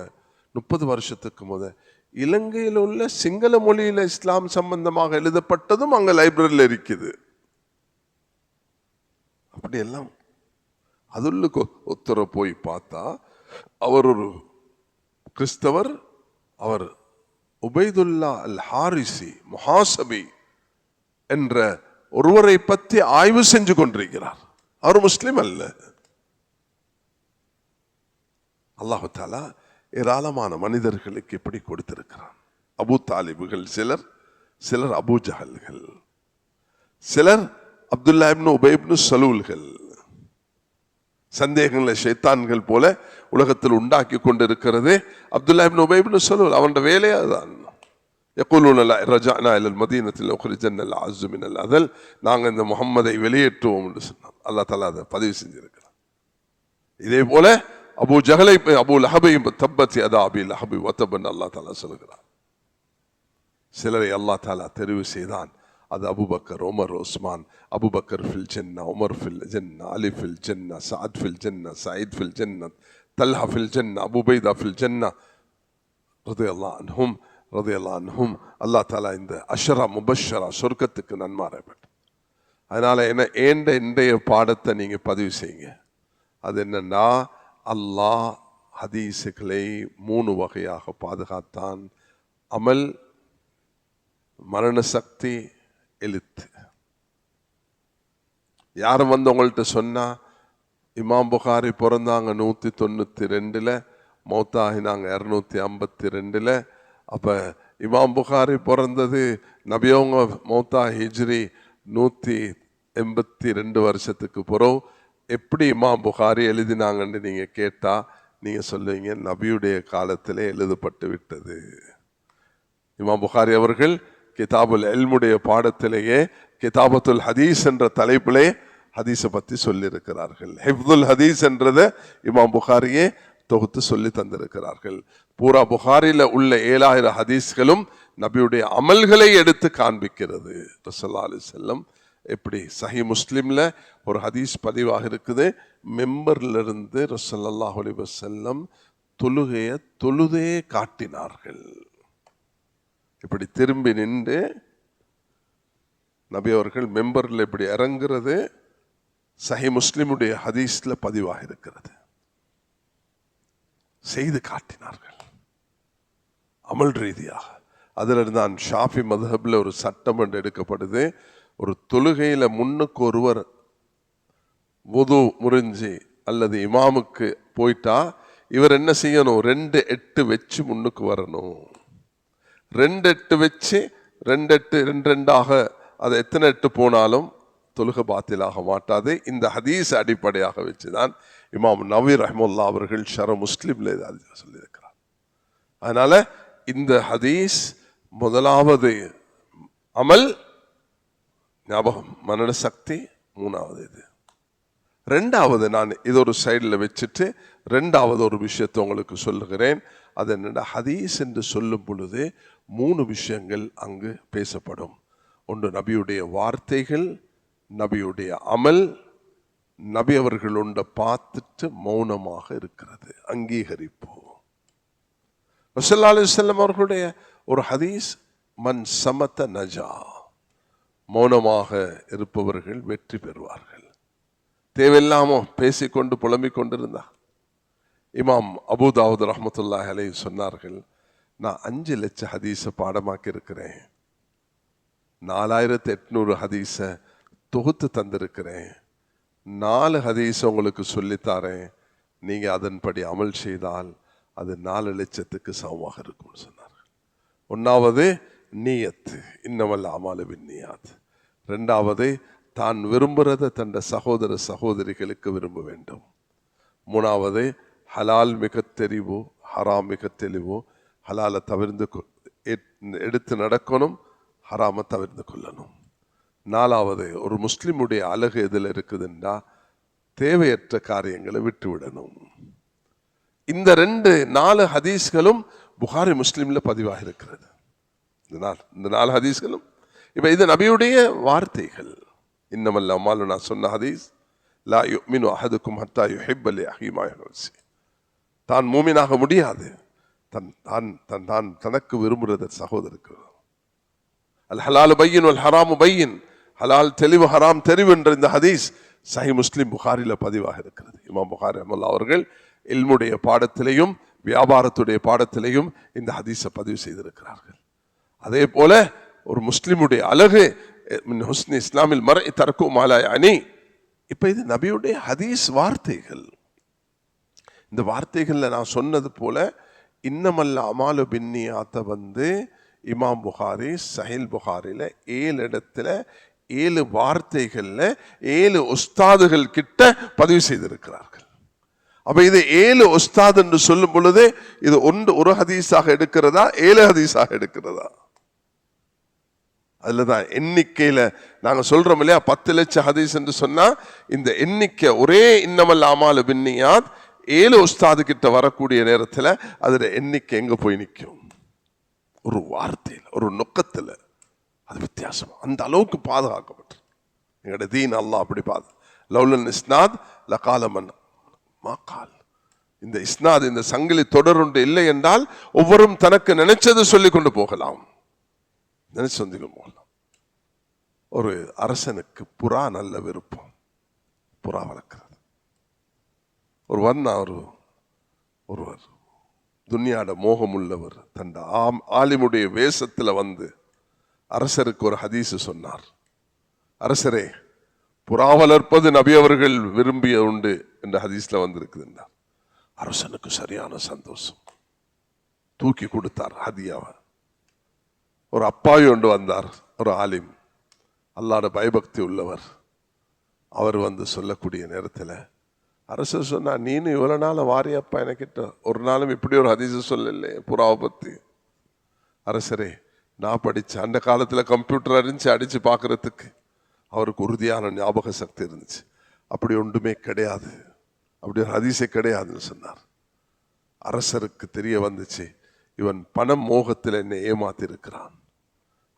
S2: 30 வருஷத்துக்கு இலங்கையில் உள்ள சிங்கள மொழியில இஸ்லாம் சம்பந்தமாக எழுதப்பட்டதும் அங்க லைப்ரரியில் இருக்குது. அப்படியெல்லாம் அதுக்கு ஒருத்தரை போய் பார்த்தா அவர் ஒரு கிறிஸ்தவர். அவர் உபைதுல்லா அல் ஹாரிசி முஹாசபி என்ற ஒருவரை பற்றி ஆய்வு செஞ்சு கொண்டிருக்கிறார். அவர் முஸ்லிம் அல்ல. அல்லாஹு தாலா ஏராளமான மனிதர்களுக்கு எப்படி கொடுத்திருக்கிறான். அபு தாலிபுகள் சிலர், சிலர் அபு ஜஹல்கள், சிலர் அப்துல்லா இப்னு உபை இப்னு சலூல்கள். சந்தேகங்களை ஷைத்தான்கள் போல உலகத்தில் உண்டாக்கி கொண்டிருக்கிறது அப்துல்லா இப்னு உபை இப்னு சலூல். அவனுடைய வேலையே அதுதான். யகூலூன லா ரஜஅனா இலல் மதீனத்தில் உக்ரிஜன்னல் அஅஸ்ஸு மினல் அதல். நாங்கள் இந்த முஹம்மதை வெளியேற்றுவோம் என்று சொன்னான். அல்லாஹ் தஆலா அதை பதிவு செஞ்சிருக்கிறான். இதே போல அபூ ஜஹலை அபூ லஹபையும் தப்பத் யதா அபீ லஹபி வதபன் அல்லாஹ் தஆலா சொல்கிறார். சிலரை அல்லாஹ் தஆலா தெரிவு செய்தான். அது அபூபக்கர், உமர், உஸ்மான். அபூபக்கர் ஃபில் ஜன்னா, உமர் ஃபில் ஜன்னா, அலி ஃபில் ஜன்னா, சஅத் ஃபில் ஜன்னா, சயீத் ஃபில் ஜன்னா, தல்ஹா ஃபில் ஜன்னா, அபூ உபைதா ஃபில் ஜன்னா ரலியல்லாஹு அன்ஹும் ரலியல்லாஹு அன்ஹும். அல்லாஹ் தஆலா இந்த அஷ்ரா முபஷ்ஷரா சொர்க்கத்துக்கு நன்மாராய் பெற்றார். அதனால இன்றைய பாடத்தை நீங்க பதிவு செய்யுங்க. அது என்னன்னா, அல்லாஹ் ஹதீஸுகளை 3 வகையாக பாதுகாத்தான். அமல், மரண சக்தி, எழுத்து. யாரும் வந்து உங்கள்கிட்ட சொன்னா இமாம் புகாரி பிறந்தாங்க 192, மௌத்தாகினாங்க 252. அப்ப இமாம் புகாரி பிறந்தது நபியவங்க மௌத்தா ஹிஜ்ரி 182 வருஷத்துக்கு பிறகு எப்படி இமாம் புகாரி எழுதினாங்கன்னு நீங்க கேட்டா நீங்க சொல்லுவீங்க, நபியுடைய காலத்திலே எழுதப்பட்டு விட்டது. இமாம் புகாரி அவர்கள் கிதாபுல் இல்முடைய பாடத்திலேயே கிதாபத்துல் ஹதீஸ் என்ற தலைப்பிலே ஹதீஸை பத்தி சொல்லியிருக்கிறார்கள். ஹிஃப்துல் ஹதீஸ் என்றதை இமாம் புகாரியே தொகுத்து சொல்லி தந்திருக்கிறார்கள். பூரா புகாரில உள்ள 7000 ஹதீஸ்களும் நபியுடைய அமல்களை எடுத்து காண்பிக்கிறது. ரசூலுல்லாஹி அலைஹி வஸல்லம் எப்படி சஹீஹ் முஸ்லிம்ல ஒரு ஹதீஸ் பதிவாக இருக்குது, மெம்பர்ல இருந்து ரசூலுல்லாஹி அலைஹி வஸல்லம் தொழுதே காட்டினார்கள். இப்படி திரும்பி நின்று நபி அவர்கள் மெம்பர்ல இப்படி இறங்குறது சஹீஹ் முஸ்லிமுடைய ஹதீஸ்ல பதிவாக இருக்கிறது. செய்து காட்டினார்கள் அமல் ரீதியாக. அதுல இருந்தான் ஷாஃபி மதுஹப்ல ஒரு சட்டம் என்று எடுக்கப்படுது. ஒரு தொழுகையில முன்னுக்கு ஒருவர் வுது முறிஞ்சி அல்லது இமாமுக்கு போயிட்டா இவர் என்ன செய்யணும், 2 8 வச்சு முன்னுக்கு வரணும். 2 8 வச்சு 2 8 2 2ஆக அது எத்தனை 8 போனாலும் தொழுகை பாத்திலாக மாட்டாது. இந்த ஹதீஸ் அடிப்படையாக வச்சுதான் இமாம் நவவி ரஹ்மத்துல்லாஹி அவர்கள் ஷர முஸ்லிம்ல சொல்லியிருக்கிறார். அதனால இந்த ஹதீஸ் முதலாவது அமல் ஞாபகம், மனன சக்தி. 3வது இது. 2வது நான் இது ஒரு சைடில் வச்சுட்டு 2வது ஒரு விஷயத்தை உங்களுக்கு சொல்லுகிறேன். அது என்னென்ன, ஹதீஸ் என்று சொல்லும் பொழுது 3 விஷயங்கள் அங்கு பேசப்படும். ஒன்று நபியுடைய வார்த்தைகள், நபியுடைய அமல், நபி அவர்கள் ஒன்றை பார்த்துட்டு மௌனமாக இருக்கிறது, அங்கீகரிப்பு. ரசூலுல்லாஹி அலைஹி வஸல்லம் அவர்களுடைய ஒரு ஹதீஸ், மன் சமத நஜா, மௌனமாக இருப்பவர்கள் வெற்றி பெறுவார்கள். தேவையில்லாம பேசிக்கொண்டு புலம்பிக் கொண்டிருந்தா. இமாம் அபூ தாவூத் ரஹ்மத்துல்லாஹி அலைஹி சொன்னார்கள், நான் 5 லட்சம் ஹதீஸை பாடமாக்கி இருக்கிறேன், 4800 ஹதீஸை தொகுத்து தந்திருக்கிறேன், 4 ஹதீஸை உங்களுக்கு சொல்லித்தாரேன், நீங்க அதன்படி அமல் செய்தால் அது 4 லட்சத்துக்கு சமமாக இருக்கும்னு சொன்னார்கள். 1வது நியத், இன்னமல் அமாலு பின்னியாத். 2வது தான் விரும்புறதை தன் சகோதர சகோதரிகளுக்கு விரும்ப வேண்டும். 3வது ஹலால் மிக தெரிவு, ஹராம் மிக தெளிவு. ஹலாலை தவிர்த்து எடுத்து நடக்கணும், ஹராம தவிர்த்து கொள்ளணும். 4வது ஒரு முஸ்லிமுடைய அழகு எதில் இருக்குதுன்னா தேவையற்ற காரியங்களை விட்டுவிடணும். இந்த 4 ஹதீஸ்களும் புகாரி முஸ்லிம்ல பதிவாக இருக்கிறது. இந்த 4 ஹதீஸ்களும் இப்ப இது நபியுடைய வார்த்தைகள். இன்னமல் அமாலு, நான் சொன்ன ஹதீஸ், லா யுமினு அஹதுக்கும் ஹத்தா யுஹிப்ப லி அஹீஹி மா யுஹ்சி. தான் மூமினாக முடியாது தனக்கு விரும்புறது சகோதரருக்கு. அல் ஹலாலு பையின் வல் ஹராமு பையின், ஹலால் தெளிவு ஹராம் தெரிவு என்ற இந்த ஹதீஸ் சஹீஹ் முஸ்லிம் புகாரில பதிவாக இருக்கிறது. இமாம் புகாரி ரஹ்மத்துல்லாஹி அவர்கள் இல்முடைய பாடத்திலேயும் வியாபாரத்துடைய பாடத்திலேயும் இந்த ஹதீஸை பதிவு செய்திருக்கிறார்கள். அதே போல ஒரு முஸ்லிமுடைய அழகு, மின் ஹுஸ்னி இஸ்லாமில் மர்இ தர்கு மா லா யஅனி. இப்ப இது நபியுடைய ஹதீஸ் வார்த்தைகள். இந்த வார்த்தைகள்ல நான் சொன்னது போல இன்னமல் அமாலு பின்னியாத்த இமாம் புகாரி சஹீஹ் புகாரில 7 இடத்துல 7 வார்த்தைகள்ல 7 உஸ்தாதுகள் கிட்ட பதிவு செய்திருக்கிறார்கள். அப்ப இது 7 உஸ்தாத் என்று சொல்லும் பொழுது இது ஒரு ஹதீஸாக எடுக்கிறதா 7 ஹதீஸாக எடுக்கிறதா? அதுலதான் எண்ணிக்கையில நாங்க சொல்றோம் இல்லையா, 10 லட்சம் ஹதீஸ் என்று சொன்னா இந்த எண்ணிக்கை ஒரே இன்னமல் அமாலு பின்னியாத் 7 உஸ்தாது கிட்ட வரக்கூடிய நேரத்தில் அதுல எண்ணிக்கை எங்க போய் நிற்கும்? ஒரு வார்த்தையில், ஒரு நொக்கத்தில் அது வித்தியாசம். அந்த அளவுக்கு பாதுகாக்கப்பட்டு எங்களோட தீன் அல்லாஹ் அப்படி லவுலன் இஸ்னாத் லகாலமன் மாகால். இந்த இஸ்னாத், இந்த சங்கிலி தொடருண்டு இல்லை என்றால் ஒவ்வொரும் தனக்கு நினைச்சது சொல்லிக் கொண்டு போகலாம், நினைச்சு வந்து போகலாம். ஒரு அரசனுக்கு புறா நல்ல விருப்பம், புறா வளர்க்கிறது. ஒருவர் துன்யாட மோகம் உள்ளவர் தன் ஆலிமுடைய வேஷத்துல வந்து அரசருக்கு ஒரு ஹதீஸ் சொன்னார். அரசரே, புறா வளர்ப்பது நபி அவர்கள் விரும்பிய உண்டு என்ற ஹதீஸ்ல வந்திருக்குது. அரசனுக்கு சரியான சந்தோஷம், தூக்கி கொடுத்தார் ஹதியாவை. ஒரு அப்பாவி ஒன்று வந்தார், ஒரு ஆலிம், அல்லாஹ்ட பயபக்தி உள்ளவர். அவர் வந்து சொல்லக்கூடிய நேரத்தில் அரசர் சொன்னா, நீனு இவ்வளவு நாள் வாரியப்பா எனக்கிட்ட ஒரு நாளும் இப்படி ஒரு ஹதீஸ் சொல்லலை புறாவை பத்தி. அரசரே, நான் படிச்ச அந்த காலத்துல கம்ப்யூட்டர் இருந்துச்சு, அடிச்சு பார்க்கறதுக்கு. அவருக்கு உறுதியான ஞாபக சக்தி இருந்துச்சு. அப்படி ஒன்றுமே கிடையாது, அப்படி ஒரு ஹதீஸே கிடையாதுன்னு சொன்னார். அரசருக்கு தெரிய வந்துச்சு, இவன் பணம் மோகத்தில் என்னை ஏமாத்தி இருக்கிறான்.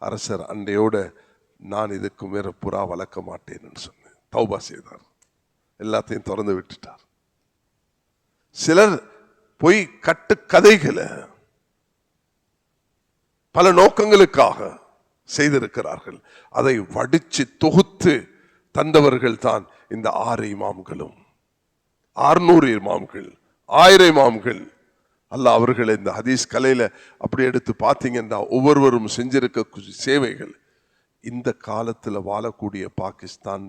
S2: அரசர் அண்டையோட, நான் இதுக்கு மேல புறா வளர்க்க மாட்டேன்னு சொன்னேன். தௌபா செய்தார், எல்லாத்தையும் திறந்து விட்டுட்டார். சிலர் பொய் கட்டு கதைகளை பல நோக்கங்களுக்காக செய்திருக்கிறார்கள். அதை வடிச்சு தொகுத்து தந்தவர்கள் தான் இந்த 6 இமாம்களும், 600 இமாம்கள், 1000 இமாம்கள். அல்லாஹ் அவர்களை இந்த ஹதீஸ் கலையில அப்படி எடுத்து பார்த்தீங்கன்னா ஒவ்வொருவரும் செஞ்சிருக்க சேவைகள். இந்த காலத்தில் வாழக்கூடிய பாகிஸ்தான்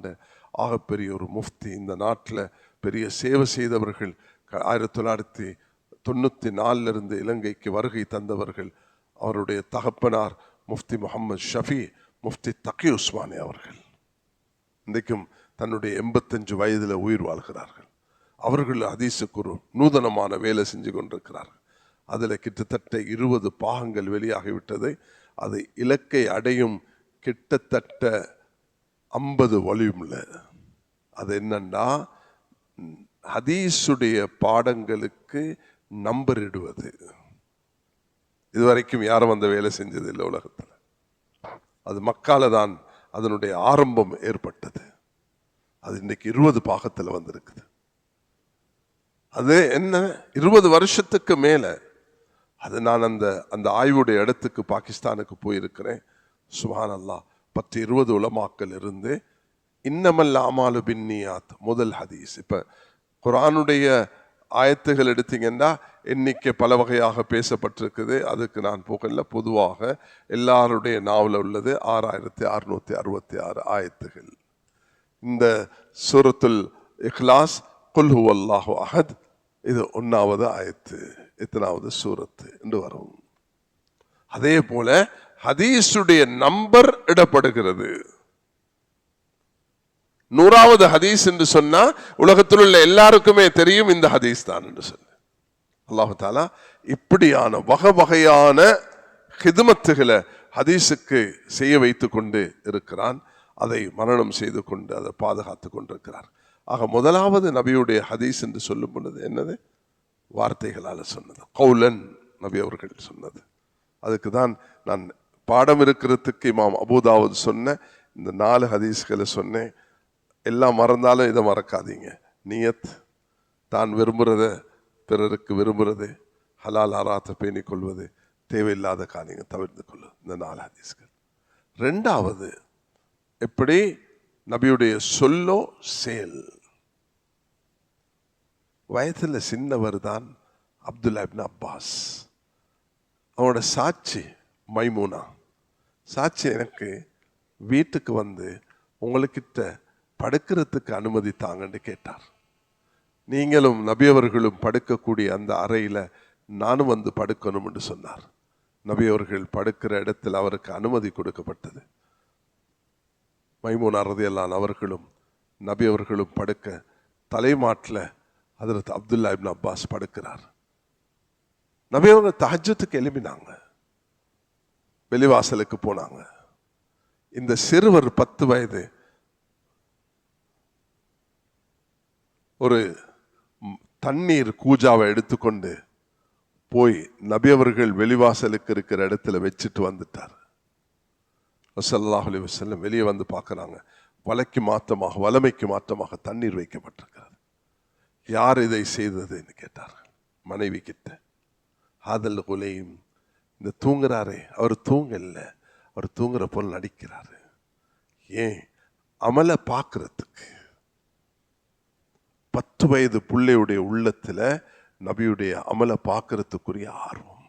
S2: ஆகப்பெரிய ஒரு முஃப்தி, இந்த நாட்டில் பெரிய சேவை செய்தவர்கள், 1994 இருந்து இலங்கைக்கு வருகை தந்தவர்கள். அவருடைய தகப்பனார் முஃப்தி முகமது ஷஃபி, முஃப்தி தகி உஸ்மானி அவர்கள் இன்றைக்கும் தன்னுடைய 85 வயதில் உயிர் வாழ்கிறார்கள். அவர்கள் ஹதீஸுக்கு ஒரு நூதனமான வேலை செஞ்சு கொண்டிருக்கிறார்கள். அதில் கிட்டத்தட்ட 20 பாகங்கள் வெளியாகிவிட்டது. அது இலக்கை அடையும் கிட்டத்தட்ட 50 வால்யூம்ல. அது என்னன்னா, ஹதீஸுடைய பாடங்களுக்கு நம்பர் இடுவது. இதுவரைக்கும் யாரும் அந்த வேலை செஞ்சது இல்லை உலகத்தில். அது மக்கால தான் அதனுடைய ஆரம்பம் ஏற்பட்டது. அது இன்னைக்கு 20 பாகத்தில் வந்திருக்குது. அது என்ன, 20 வருஷத்துக்கு மேல. அது நான் அந்த ஆய்வுடைய இடத்துக்கு பாகிஸ்தானுக்கு போயிருக்கிறேன். சுப்ஹான் அல்லாஹ், 10-20 உலமாக்கள் இருந்து இன்னமல் அமாலு பின்னியாத் முதல் ஹதீஸ். இப்ப குர்ஆனுடைய ஆயத்துகள் எடுத்தீங்கன்னா எண்ணிக்கை பல வகையாக பேசப்பட்டிருக்குது. அதுக்கு நான் போகல. பொதுவாக எல்லாருடைய நாவல உள்ளது 6666 ஆயத்துகள். இந்த சூரத்துல் இக்லாஸ் குல் ஹுவல்லாஹு அஹத், இது 1வது ஆயத்து, எத்தனாவது சூரத்து என்று வரும். அதே போல ஹதீஸுடைய நம்பர் இடப்படுகிறது. 100வது ஹதீஸ் என்று சொன்னா உலகத்தில் உள்ள எல்லாருக்குமே தெரியும் இந்த ஹதீஸ் தான் என்று சொல்லு. அல்லாஹு தஆலா இப்படியான வகையான ஹிதுமத்துகளை ஹதீஸுக்கு செய்ய வைத்துக் கொண்டு இருக்கிறான். அதை மரணம் செய்து கொண்டு அதை பாதுகாத்து கொண்டிருக்கிறார். ஆக முதலாவது நபியுடைய ஹதீஸ் என்று சொல்லும் பொழுது என்னது? வார்த்தைகளால் சொன்னது, கௌலன் நபி அவர்கள் சொன்னது. அதுக்கு தான் நான் பாடம் இருக்கிறதுக்கு இமாம் அபூதாவுத் சொன்ன இந்த 4 ஹதீஸ்களை சொன்னேன். எல்லாம் மறந்தாலும் இதை மறக்காதீங்க. நியத், தான் விரும்புறத பிறருக்கு விரும்புறது, ஹலால் ஹராத்தை பேணிக் கொள்வது, தேவையில்லாத காரியங்களை தவிர்த்து கொள்வது, இந்த 4 ஹதீஸ்கள். 2வது, எப்படி நபியுடைய சொல்லோ செயல். வயதுல சின்னவர் தான் அப்துல்லா இப்னு அப்பாஸ். அவனோட சாட்சி மைமூனா. சாட்சி எனக்கு வீட்டுக்கு வந்து உங்களுக்கிட்ட படுக்கிறதுக்கு அனுமதி தாங்கன்னு கேட்டார். நீங்களும் நபியவர்களும் படுக்கக்கூடிய அந்த அறையில நானும் வந்து படுக்கணும் என்று சொன்னார். நபியவர்கள் படுக்கிற இடத்தில் அவருக்கு அனுமதி கொடுக்கப்பட்டது. மைமூனா ரலியல்லாஹு அவர்களும் நபியவர்களும் படுக்க தலைமாட்டில் ஹஜ்ரத் அப்துல்லா இப்னு அப்பாஸ் படுக்கிறார். நபியவர்கள் தஹஜ்ஜுதுக்கு எழுப்பினாங்க, வெளிவாசலுக்கு போனாங்க. இந்த சிறுவர் 10 வயது ஒரு தண்ணீர் கூஜாவை எடுத்துக்கொண்டு போய் நபி அவர்கள் வெளிவாசலுக்கு இருக்கிற இடத்துல வச்சுட்டு வந்துட்டார். ஸல்லல்லாஹு அலைஹி வஸல்லம் வெளியே வந்து பார்க்கறாங்க, வலைமைக்கு மாற்றமாக தண்ணீர் வைக்கப்பட்டிருக்கிறது. யார் இதை செய்ததுன்னு கேட்டார்கள் மனைவி கிட்ட. ஹாதல் குலையும், இந்த தூங்குறாரே அவர் தூங்கல, அவர் தூங்குற போல் நடிக்கிறாரு. ஏன்? அமலை பார்க்கறதுக்கு. 10 வயது பிள்ளையுடைய உள்ளத்துல நபியுடைய அமலை பார்க்கறதுக்குரிய ஆர்வம்.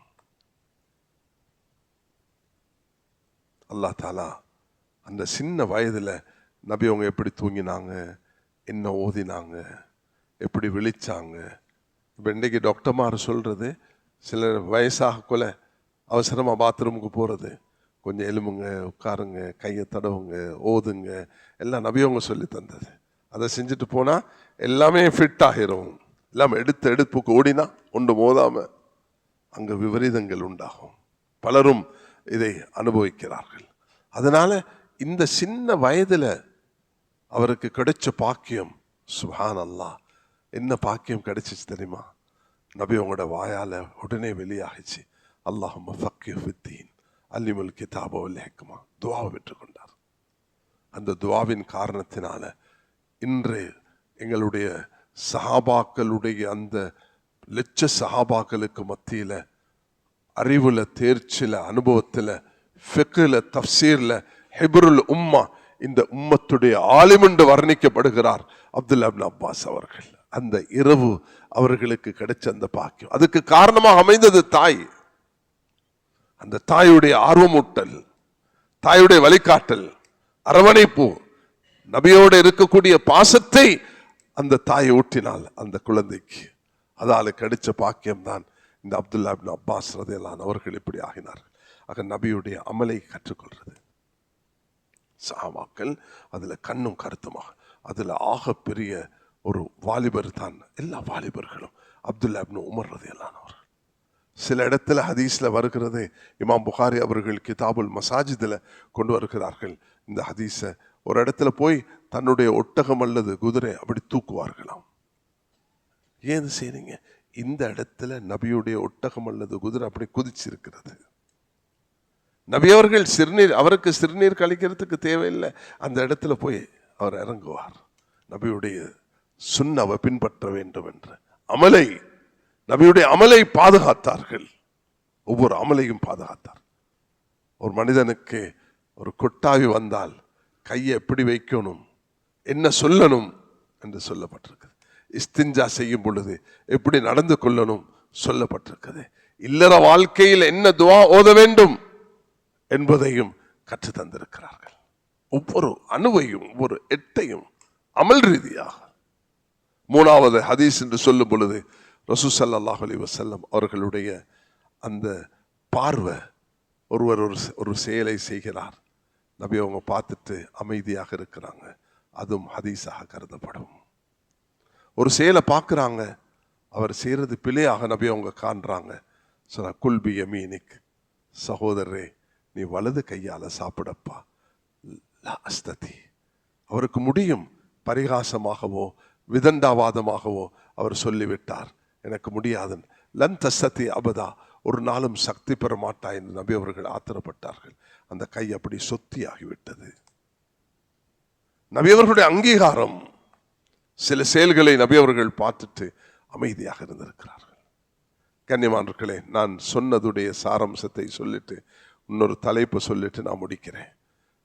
S2: அல்லாஹ் தாலா அந்த சின்ன வயதுல நபி அவங்க எப்படி தூங்கினாங்க, என்ன ஓதினாங்க, எப்படி விழிச்சாங்க. இப்போ இன்றைக்கு டாக்டர்மார் சொல்றது, சிலர் வயசாக கொலை அவசரமாக பாத்ரூமுக்கு போகிறது, கொஞ்சம் எலும்புங்க, உட்காருங்க, கையை தடவுங்க, ஓதுங்க, எல்லாம் நபி அவங்க சொல்லி தந்தது. அதை செஞ்சுட்டு போனால் எல்லாமே ஃபிட் ஆகிரும். எல்லாம் எடுப்புக்கு ஓடினா ஒன்று மோதாமல் அங்கே விபரீதங்கள் உண்டாகும். பலரும் இதை அனுபவிக்கிறார்கள். அதனால இந்த சின்ன வயதில் அவருக்கு கிடைச்ச பாக்கியம், சுப்ஹான் அல்லாஹ், என்ன பாக்கியம் கிடைச்சிச்சு தெரியுமா? நபி உங்களோட வாயால் உடனே வெளியாகிச்சு, அல்லாஹும்ம ஃபக்கிஹ் ஃபித்தீன் அல்லிமுல் கிதாப வல் ஹிக்மா, துஆவை பெற்றுக்கொண்டார். அந்த துஆவின் காரணத்தினால இன்று எங்களுடைய சஹாபாக்களுடைய அந்த லட்ச சஹாபாக்களுக்கு மத்தியில் அறிவுல, தேர்ச்சில, அனுபவத்தில், ஃபிக்ஹ்ல, தஃப்சீர்ல ஹிப்ருல் உம்மா, இந்த உம்மத்துடைய ஆலிம் என்று வர்ணிக்கப்படுகிறார் அப்துல்லா இப்னு அப்பாஸ் அவர்கள். அந்த இரவு அவர்களுக்கு கிடைச்ச அந்த பாக்கியம், அதுக்கு காரணமாக அமைந்தது தாய். அந்த தாயுடைய ஆர்வமூட்டல், தாயுடைய வழிகாட்டல், அரவணைப்பு, நபியோடு இருக்கக்கூடிய பாசத்தை அந்த தாய் ஊட்டினால் அந்த குழந்தைக்கு. அதால கிடைச்ச பாக்கியம் தான் இந்த அப்துல்லா இப்னு அப்பாஸ் ரலியல்லாஹு அன்ஹு அவர்கள் இப்படி ஆகினார்கள். ஆக நபியுடைய அமலை கற்றுக்கொள்றது சஹாபாக்கள் அதுல கண்ணும் கருத்துமாக. அதுல ஆக பெரிய ஒரு வாலிபர் தான் எல்லா வாலிபர்களும் அப்துல்லா இப்னு உமர் ரலியல்லாஹு அன்ஹு. சில இடத்துல ஹதீஸ்ல வருகிறது, இமாம் புகாரி அவர்கள் கிதாபுல் மசாஜிதுல கொண்டு வருகிறார்கள் இந்த ஹதீஸ. ஒரு இடத்துல போய் தன்னுடைய ஒட்டகம் அல்லது குதிரை அப்படி தூக்குவார்களாம். ஏன் செய்றீங்க? இந்த இடத்துல நபியுடைய ஒட்டகம் அல்லது குதிரை அப்படி குதிச்சிருக்கிறது. நபி அவர்கள் அவருக்கு சிறுநீர் கழிக்கிறதுக்கு தேவையில்லை, அந்த இடத்துல போய் அவர் இறங்குவார். நபியுடைய சுன்னவை பின்பற்ற வேண்டும் என்ற அமலை, நபியுடைய அமலை பாதுகாத்தார்கள். ஒவ்வொரு அமலையும் பாதுகாத்தார். ஒரு மனிதனுக்கு ஒரு கொட்டாவி வந்தால் கையை எப்படி வைக்கணும், என்ன சொல்லணும் என்று சொல்லப்பட்டிருக்கு. இஸ்திஞ்சா செய்யும் பொழுது எப்படி நடந்து கொள்ளணும் சொல்லப்பட்டிருக்கிறது. இல்லற வாழ்க்கையில் என்ன துஆ ஓத வேண்டும் என்பதையும் கற்று தந்திருக்கிறார்கள். ஒவ்வொரு அணுவையும் ஒவ்வொரு எட்டையும் அமல் ரீதியாக. 3வது ஹதீஸ் என்று சொல்லும் பொழுது ரசூல் ஸல்லல்லாஹு அலைஹி வஸல்லம் அவர்களுடைய அந்த பார்வை, ஒருவர் ஒரு செயலை செய்கிறார், நபி அவங்க பார்த்துட்டு அமைதியாக இருக்கிறாங்க, அதுவும் ஹதீஸாக கருதப்படும். ஒரு செயலை பார்க்குறாங்க, அவர் செய்யறது பிழையாக நபி அவங்க காண்றாங்க, சொன்னா குல்பி யமீனிக், சகோதரரே நீ வலது கையால சாப்பிடப்பா. லா அஸ்ததி, அவருக்கு முடியும். பரிகாசமாகவோ விதண்டாவாதமாகவோ அவர் சொல்லிவிட்டார், எனக்கு முடியாது. லன் தஸ்ததி அபதா, ஒரு நாளும் சக்தி பெற மாட்டாய் என்று நபி அவர்கள் ஆத்திரப்பட்டார்கள். அந்த கை அப்படி சொத்தி ஆகிவிட்டது. நபி அவர்களுடைய அங்கீகாரம். சில செயல்களை நபி அவர்கள் பார்த்துட்டு அமைதியாக இருந்திருக்கிறார்கள். கண்ணியமானவர்களே, நான் சொன்னதுடைய சாராம்சத்தை சொல்லிட்டு இன்னொரு தலைப்பு சொல்லிட்டு நான் முடிக்கிறேன்.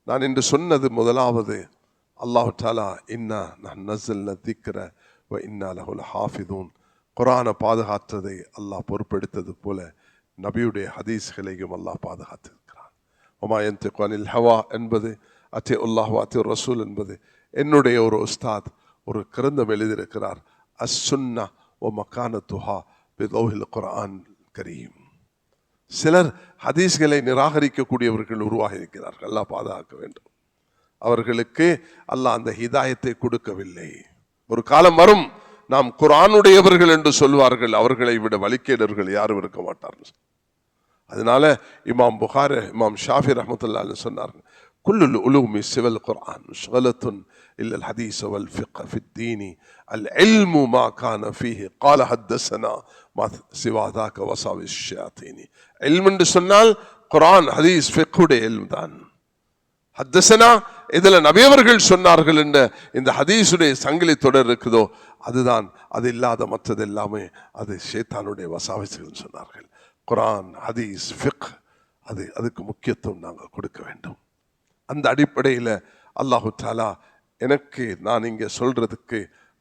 S2: நான் இன்று சொன்னது முதலாவது, அல்லாஹ் தஆலா இன்னா நஸ்ஸல்னா திக்ர வ இன்னா லஹு லஹாஃபிதூன், குர்ஆனை பாதுகாத்ததை அல்லாஹ் பொறுப்பெடுத்தது போல நபியுடைய ஹதீஸ்களையும் அல்லாஹ் பாதுகாத்திருக்கிறான். வமா யன்திகு அனில் ஹவா என்பது, அத்தியுல்லாஹ் வ அத்தியுர் ரசூல் என்பது என்னுடைய ஒரு உஸ்தாத் ஒரு கிரந்தம் எழுதியிருக்கிறார், அஸ்ஸுன்னா வ மகானத்துஹா பிதௌஹில் குர்ஆன் கரீம். சிலர் ஹதீஸ்களை நிராகரிக்கக்கூடியவர்கள் உருவாகி இருக்கிறார்கள். அல்லாஹ் பாதுகாக்க வேண்டும். அவர்களுக்கு அல்லாஹ் அந்த ஹிதாயத்தை கொடுக்கவில்லை. ஒரு காலம் வரும், நாம் குர்ஆனுடையவர்கள் என்று சொல்வார்கள், அவர்களை விட வழிகேடர்கள் யாரும் இருக்க மாட்டார்கள். அதனால இமாம் புகாரி, இமாம் ஷாஃபி ரஹ்மத்துல்லாஹி அலைஹி சொன்னார்கள், كل العلوم سوى القرآن مشغلة إلا الحديث والفقه في الدين العلم ما كان فيه قال حدثنا ما سوى ذاك وصاب الشياطين. علم என்று சொன்னால் குர்ஆன் ஹதீஸ் ஃபிக்ஹுடைய இல்ம் தான். ஹத்தஸனா இதுல நபி அவர்கள் சொன்னார்கள் என்ற இந்த ஹதீஸுடைய சங்கிலி தொடர் இருக்குதோ அதுதான். அது இல்லாத மற்றது எல்லாமே அது ஷைத்தானுடைய வசாவிசுகள் சொன்னார்கள். குர்ஆன் ஹதீஸ் ஃபிக்ஹ் அதுக்கு முக்கியத்துவம் நாங்கள் கொடுக்க வேண்டும். அந்த அடிப்படையில் அல்லாஹு தாலா எனக்கு நான் இங்கே சொல்றதுக்கு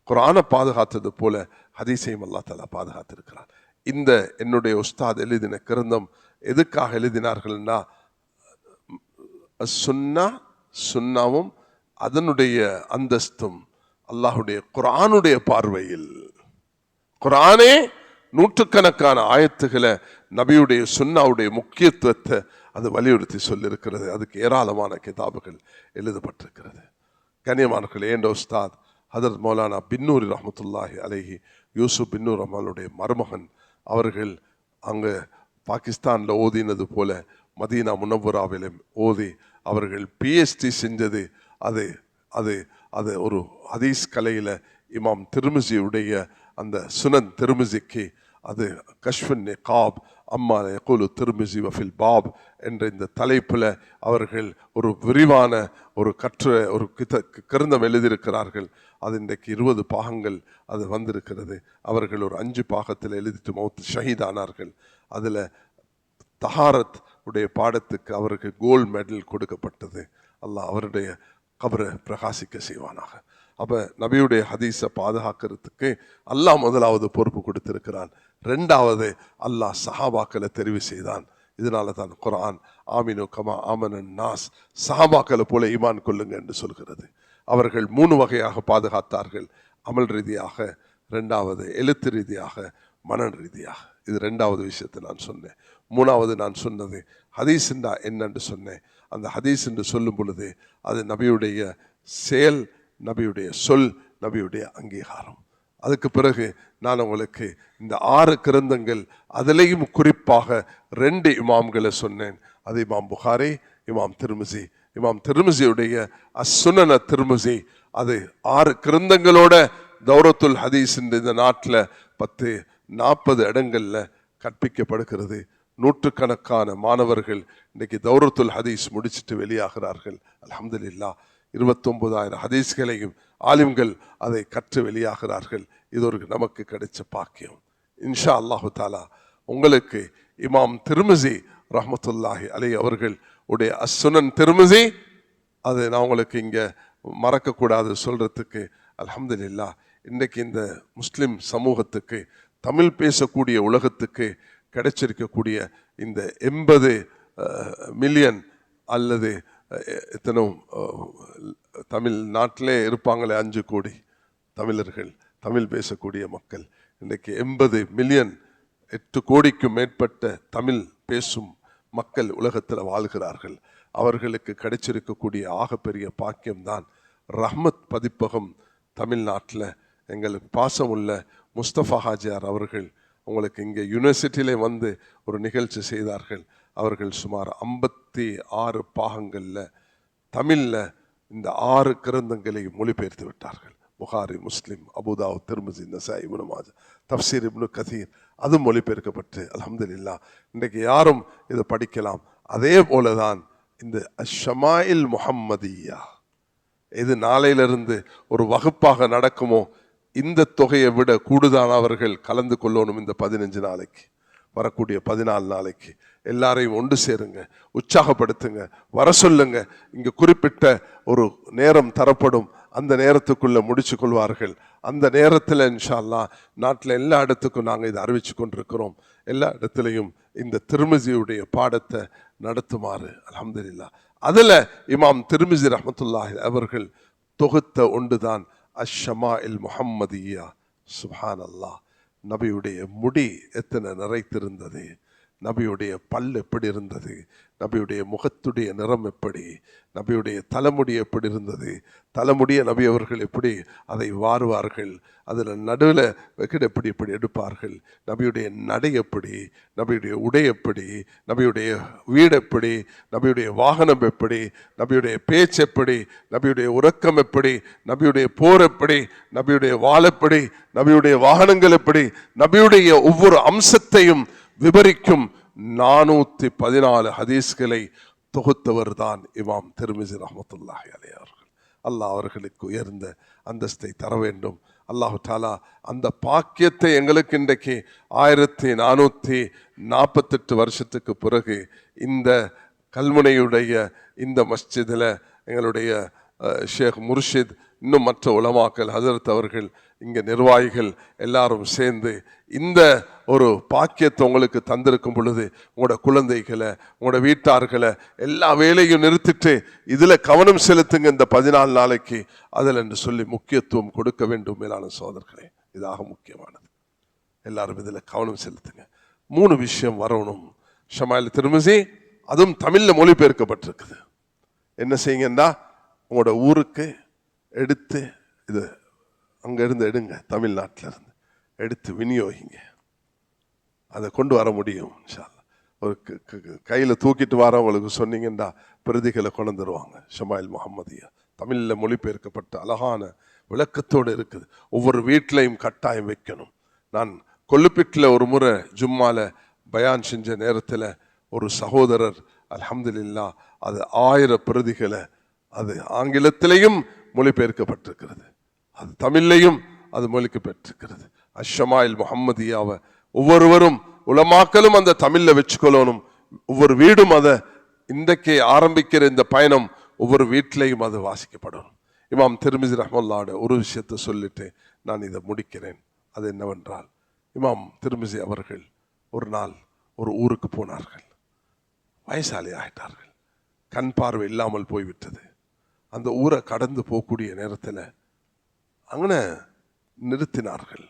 S2: குர்ஆனை பாதுகாத்தது போல ஹதீஸையும் அல்லாஹ் தாலா பாதுகாத்திருக்கிறார். இந்த என்னுடைய உஸ்தாத் எழுதின கிரந்தம் எதுக்காக எழுதினார்கள்னா சுன்னாவும் அதனுடைய அந்தஸ்தும் அல்லாஹுடைய குர்ஆனுடைய பார்வையில் குர்ஆனே நூற்றுக்கணக்கான ஆயத்துக்களை நபியுடைய சுன்னாவுடைய முக்கியத்துவத்தை அது வலியுறுத்தி சொல்லியிருக்கிறது. அதுக்கு ஏராளமான கிதாபுகள் எழுதப்பட்டிருக்கிறது. கண்ணியமானவர்களே, என்ற உஸ்தாத் ஹதரத் மௌலானா பின்னூரி ரஹ்மத்துல்லாஹி அலைஹி யூசுப் பின்னூர் ரஹ்மானுடைய மருமகன் அவர்கள் அங்கே பாகிஸ்தானில் ஓதினது போல மதீனா முனவ்வராவிலும் ஓதி அவர்கள் பிஎச்டி செஞ்சது. அது அது அது ஒரு ஹதீஸ் கலையில் இமாம் திர்மிஸியுடைய அந்த சுனன் திர்மிஸிக்கு அது கஷ்ஃபுன் நிகாப் அம்மா யகூலு திர்மிஸி வஃபில் பாப் என்ற இந்த தலைப்பில் அவர்கள் ஒரு விரிவான ஒரு கிரந்தம் எழுதியிருக்கிறார்கள். அது இன்றைக்கு 20 பாகங்கள் அது வந்திருக்கிறது. அவர்கள் ஒரு 5 பாகத்தில் எழுதிட்டு மௌத் ஷஹீதானார்கள். அதில் தஹாரத் உடைய பாடத்துக்கு அவருக்கு கோல்டு மெடல் கொடுக்கப்பட்டது. அல்லாஹ் அவருடைய கபரை பிரகாசிக்க செய்வானாக. அப்போ நபியுடைய ஹதீஸை பாதுகாக்கிறதுக்கு அல்லாஹ் முதலாவது பொறுப்பு கொடுத்திருக்கிறான். 2வது அல்லாஹ் சஹாபாக்களை தெரிவு செய்தான். இதனால தான் குர்ஆன் ஆமினு கமா ஆமனன் நாஸ் சஹாபாக்களை போல ஈமான் கொள்ளுங்க என்று சொல்கிறது. அவர்கள் 3 வகையாக பாதுகாத்தார்கள். அமல் ரீதியாக, 2வது எழுத்து ரீதியாக, மன ரீதியாக. இது 2வது விஷயத்தை நான் சொன்னேன். 3வது நான் சொன்னது ஹதீஸ்ண்டா என்னன்னு சொன்னேன். அந்த ஹதீஸ் என்று சொல்லும் பொழுது அது நபியுடைய செயல், நபியுடைய சொல், நபியுடைய அங்கீகாரம். அதுக்கு பிறகு நான் உங்களுக்கு இந்த 6 கிரந்தங்கள் அதிலேயும் குறிப்பாக 2 இமாம்களை சொன்னேன். அது இமாம் புகாரி, இமாம் திர்மிஸி. இமாம் திர்மிஸியுடைய அஸ்ஸுனன் திர்மிஸி அது 6 கிரந்தங்களோட தௌரத்துல் ஹதீஸ் இந்த நாட்டில் 40 இடங்கள்ல கற்பிக்கப்படுகிறது. நூற்றுக்கணக்கான மாணவர்கள் இன்னைக்கு தௌரத்துல் ஹதீஸ் முடிச்சுட்டு வெளியாகிறார்கள். அல்ஹம்துலில்லாஹ் 29,000 ஹதீஸ்களையும் ஆலிம்கள் அதை கற்று வெளியாகிறார்கள். இது ஒரு நமக்கு கிடைச்ச பாக்கியம். இன்ஷா அல்லாஹு தாலா உங்களுக்கு இமாம் திர்மிஸி ரஹ்மத்துல்லாஹி அலைஹி அவர்கள் உடைய அஸ்ஸுனன் திர்மிஸி அது நான் உங்களுக்கு இங்கே மறக்கக்கூடாது சொல்றதுக்கு. அல்ஹம்துலில்லாஹ் இன்றைக்கு இந்த முஸ்லிம் சமூகத்துக்கு, தமிழ் பேசக்கூடிய உலகத்துக்கு கிடைச்சிருக்கக்கூடிய இந்த 80 மில்லியன் அல்லது எத்தனோ தமிழ் நாட்டிலே இருப்பாங்களே 5 கோடி தமிழர்கள், தமிழ் பேசக்கூடிய மக்கள். இன்றைக்கு 80 மில்லியன் 8 கோடிக்கும் மேற்பட்ட தமிழ் பேசும் மக்கள் உலகத்தில் வாழ்கிறார்கள். அவர்களுக்கு கிடைச்சிருக்கக்கூடிய ஆகப்பெரிய பாக்கியம்தான் ரஹ்மத் பதிப்பகம் தமிழ்நாட்டில் எங்களுக்கு பாசம் உள்ள முஸ்தபா ஹாஜியார் அவர்கள் உங்களுக்கு இங்கே யூனிவர்சிட்டியிலே வந்து ஒரு நிகழ்ச்சி செய்தார்கள். அவர்கள் சுமார் 56 பாகங்களில் தமிழில் இந்த 6 கிரந்தங்களை மொழிபெயர்த்து விட்டார்கள். புகாரி, முஸ்லிம், அபூதாவுத், திர்மிஸி, நசாயி, இப்னு மாஜா, தஃப்சீர் இப்னு கதீர் அது மொழிபெயர்க்கப்பட்டு அல்ஹம்துலில்லாஹ் இன்றைக்கு யாரும் இதை படிக்கலாம். அதே போலதான் இந்த அஷ்ஷமாயில் முஹம்மதியா இது நாளையிலிருந்து ஒரு வகுப்பாக நடக்குமோ இந்த தொகையை விட கூடுதலானவர்கள் கலந்து கொள்ளணும். இந்த 15 நாளைக்கு, வரக்கூடிய 14 நாளைக்கு எல்லாரையும் ஒன்று சேருங்க, உற்சாகப்படுத்துங்க, வர சொல்லுங்க. இங்கு குறிப்பிட்ட ஒரு நேரம் தரப்படும். அந்த நேரத்துக்குள்ள முடிச்சு கொள்வார்கள். அந்த நேரத்தில் இன்ஷா அல்லாஹ் நாட்டில் எல்லா இடத்துக்கும் நாங்கள் இதை அறிவிச்சு கொண்டிருக்கிறோம். எல்லா இடத்துலையும் இந்த திர்மிஸியுடைய பாடத்தை நடத்துமாறு அல்ஹம்துலில்லாஹ். அதில் இமாம் திர்மிஸி ரஹ்மத்துல்லாஹி அவர்கள் தொகுத்த ஒன்றுதான் அஷ்ஷமாஇல் முஹம்மதியா. சுப்ஹானல்லாஹ், நபியுடைய முடி எத்தனை நிறைத்திருந்தது, நபியுடைய பல் எப்படி இருந்தது, நபியுடைய முகத்துடைய நிறம் எப்படி, நபியுடைய தலைமுடி எப்படி இருந்தது, தலைமுடிய நபி அவர்கள் எப்படி அதை வாருவார்கள், அதில் நடுவில் வைக்கிட எப்படி எப்படி எடுப்பார்கள், நபியுடைய நடை எப்படி, நபியுடைய உடை எப்படி, நபியுடைய வீடு எப்படி, நபியுடைய வாகனம் எப்படி, நபியுடைய பேச்சு எப்படி, நபியுடைய உறக்கம் எப்படி, நபியுடைய போர் எப்படி, நபியுடைய வாள் எப்படி, நபியுடைய வாகனங்கள் எப்படி, நபியுடைய ஒவ்வொரு அம்சத்தையும் விவரிக்கும் 414 ஹதீஸ்களை தொகுத்தவர் தான் இமாம் திர்மிஸி ரஹ்மத்துல்லாஹி அலைஹி அவர்கள். அல்லாஹ் அவர்களுக்கு உயர்ந்த அந்தஸ்தை தர வேண்டும். அல்லாஹு தாலா அந்த பாக்கியத்தை எங்களுக்கு இன்றைக்கு 1448 வருஷத்துக்கு பிறகு இந்த கல்முனையுடைய இந்த மஸ்ஜிதில் எங்களுடைய ஷேக் முர்ஷித், இன்னும் மற்ற உலமாக்கள், ஹசரத் அவர்கள், இங்கே நிர்வாகிகள் எல்லாரும் சேர்ந்து இந்த ஒரு பாக்கியத்தை உங்களுக்கு தந்திருக்கும் பொழுது உங்களோட குழந்தைகளை, உங்களோட வீட்டார்களை எல்லா வேலையும் நிறுத்திட்டு இதில் கவனம் செலுத்துங்க இந்த 14 நாளைக்கு அதில் என்று சொல்லி முக்கியத்துவம் கொடுக்க வேண்டும். மேலான சோதர்களே, இதாக முக்கியமானது. எல்லாரும் இதில் கவனம் செலுத்துங்க. 3 விஷயம் வரணும். ஷமாயில் திர்மிஸி அதுவும் தமிழில் மொழிபெயர்க்கப்பட்டிருக்குது. என்ன செய்யுங்கன்னா, உங்களோட ஊருக்கு எடுத்து இது அங்கேருந்து எடுங்க, தமிழ்நாட்டில் இருந்து எடுத்து விநியோகிங்க. அதை கொண்டு வர முடியும் இன்ஷா அல்லாஹ். ஒரு கையில் தூக்கிட்டு வரவங்களுக்கு சொன்னீங்கன்னா பிரதிகளை கொண்டு வந்துருவாங்க. ஷமாயில் முஹம்மதியா தமிழில் மொழிபெயர்க்கப்பட்ட அழகான விளக்கத்தோடு இருக்குது. ஒவ்வொரு வீட்டிலையும் கட்டாயம் வைக்கணும். நான் கொல்லுப்பிட்டில் ஒரு முறை ஜும்மால பயான் செஞ்ச நேரத்தில் ஒரு சகோதரர் அல்ஹம்துலில்லாஹ் அது 1000 பிரதிகளை, அது ஆங்கிலத்திலையும் மொழிபெயர்க்கப்பட்டிருக்கிறது, அது தமிழ்லையும் அது மொழிக்கு பெற்றிருக்கிறது. அஷ்ஷமாயில் முஹம்மதியாவை ஒவ்வொருவரும் உலமாக்களும் அந்த தமிழ்ல வச்சுக்கொள்ளணும். ஒவ்வொரு வீடும் அதை இன்றைக்கு ஆரம்பிக்கிற இந்த பயணம் ஒவ்வொரு வீட்டிலையும் அது வாசிக்கப்படணும். இமாம் திர்மிஸி ரஹ்மத்துல்லாஹி ஒரு விஷயத்தை சொல்லிட்டு நான் இதை முடிக்கிறேன். அது என்னவென்றால், இமாம் திர்மிஸி அவர்கள் ஒரு நாள் ஒரு ஊருக்கு போனார்கள். வயசாளி ஆயிட்டார்கள், கண் பார்வை இல்லாமல் போய்விட்டது. அந்த ஊரை கடந்து போகக்கூடிய நேரத்தில் அங்கே நிறுத்தினார்கள்.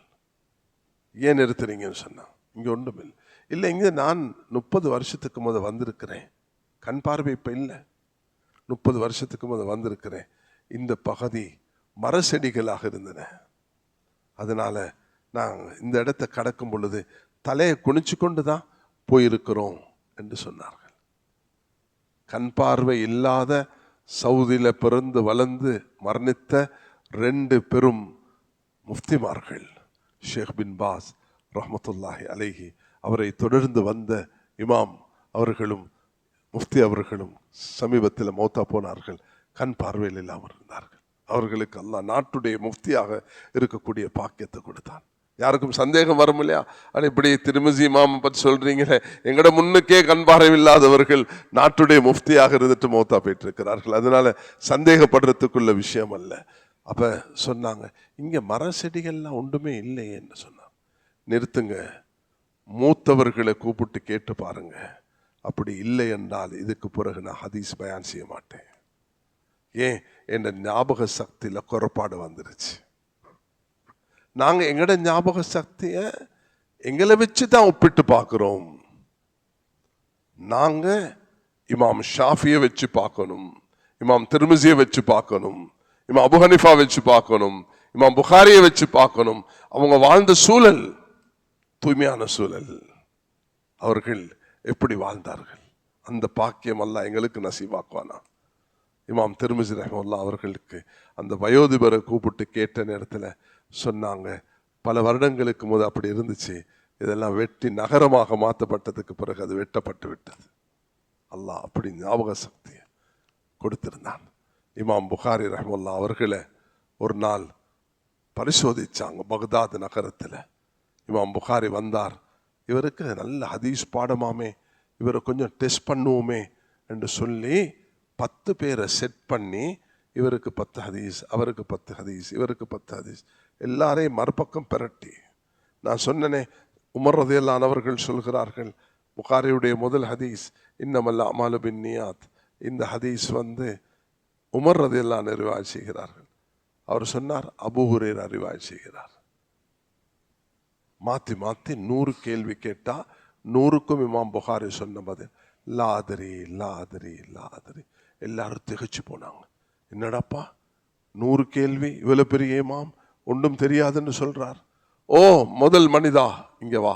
S2: ஏன் நிறுத்துறீங்கன்னு சொன்னான். இங்கே ஒன்றும் இல்லை. இல்லை, இங்கே நான் 30 வருஷத்துக்கு முத வந்திருக்கிறேன், கண் பார்வை இப்போ இல்லை, 30 வருஷத்துக்கு முத வந்திருக்கிறேன். இந்த பகுதி மர செடிகளாக இருந்தன, அதனால நாங்கள் இந்த இடத்தை கடக்கும் பொழுது தலையை குனிச்சு கொண்டு தான் போயிருக்கிறோம் என்று சொன்னார்கள். கண் பார்வை இல்லாத சவுதியில் பிறந்து வளர்ந்து மரணித்த 2 பெரும் முஃப்திமார்கள், ஷேக் பின் பாஸ் ரஹ்மத்துல்லாஹி அலைஹி, அவரை தொடர்ந்து வந்த இமாம் அவர்களும் முஃப்தி அவர்களும் சமீபத்தில் மௌத்தா போனார்கள். கண் பார்வையில் இல்லாமல் இருந்தார்கள். அவர்களுக்கு அல்லாஹ் நாட்டுடைய முஃப்தியாக இருக்கக்கூடிய பாக்கியத்தை கொடுத்தான். யாருக்கும் சந்தேகம் வரும் இல்லையா, ஆனால் இப்படி திர்மிஸி இமாமை பற்றி சொல்றீங்களே, எங்கட முன்னுக்கே கண் பார்வையில்லாதவர்கள் நாட்டுடைய முஃப்தியாக இருந்துட்டு மௌத்தா போயிட்டிருக்கிறார்கள். அதனால சந்தேகப்படுறதுக்குள்ள விஷயம் அல்ல. அப்ப சொன்னாங்க, இங்க மர செடிகள்லாம் ஒன்றுமே இல்லையேன்னு சொன்னாங்க. நிறுத்துங்க, மூத்தவர்களை கூப்பிட்டு கேட்டு பாருங்க. அப்படி இல்லை என்றால் இதுக்கு பிறகு நான் ஹதீஸ் பயான் செய்ய மாட்டேன். ஏன், என் ஞாபக சக்தியில குறைபாடு வந்துருச்சு. நாங்க எங்கட ஞாபக சக்திய எங்களை வச்சு தான் ஒப்பிட்டு பார்க்கிறோம். நாங்க இமாம் ஷாஃபியை வச்சு பார்க்கணும், இமாம் திர்மிஸியை வச்சு பார்க்கணும், இமாம் அபு ஹனீஃபா வச்சு பார்க்கணும், இமாம் புகாரியை வச்சு பார்க்கணும். அவங்க வாழ்ந்த சூழல் தூய்மையான சூழல், அவர்கள் எப்படி வாழ்ந்தார்கள், அந்த பாக்கியம் அல்லாஹ் எங்களுக்கு நசீபாக்குவானா. இமாம் திர்மிஸி ரஹ்மத்துல்லாஹி அவர்களுக்கு அந்த வயோதிபரை கூப்பிட்டு கேட்ட நேரத்தில் சொன்னாங்க, பல வருடங்களுக்கு முத அப்படி இருந்துச்சு, இதெல்லாம் வெட்டி நகரமாக மாற்றப்பட்டதுக்கு பிறகு அது வெட்டப்பட்டு விட்டது. அல்லாஹ் அப்படி ஞாபக சக்தியை கொடுத்திருந்தான். இமாம் புகாரி ரஹ்மத்துல்லாஹி அவர்களை ஒரு நாள் பரிசோதிச்சாங்க பக்தாத் நகரத்தில். இமாம் புகாரி வந்தார். இவருக்கு நல்ல ஹதீஸ் பாடமாமே, இவரை கொஞ்சம் டெஸ்ட் பண்ணுவோமே என்று சொல்லி 10 பேரை செட் பண்ணி, இவருக்கு 10 ஹதீஸ், அவருக்கு 10 ஹதீஸ், இவருக்கு 10 ஹதீஸ், எல்லாரையும் மறுபக்கம் பெரட்டி. நான் சொன்னனே, உமர் ரலியல்லாஹு அன்ஹு அவர்கள் சொல்கிறார்கள், புகாரியுடைய முதல் ஹதீஸ் இன்னமல் அமாலு பின்னியாத், இந்த ஹதீஸ் உமர் ரலியல்லாஹு அன்ஹு ரிவாயத் செய்கிறார்கள். அவர் சொன்னார், அபூ ஹுரைரா ரிவாயத் செய்கிறார். மாத்தி மாத்தி 100 கேள்வி கேட்டா 100க்கும் இமாம் புகாரி சொன்ன பதில் லாதரி லாதரி லாதரி. எல்லாரும் திகைச்சு போனாங்க. என்னடாப்பா 100 கேள்வி, இவ்வளவு பெரிய இமாம் ஒன்றும் தெரியாதுன்னு சொல்றார். ஓ முதல் மனிதா இங்க வா,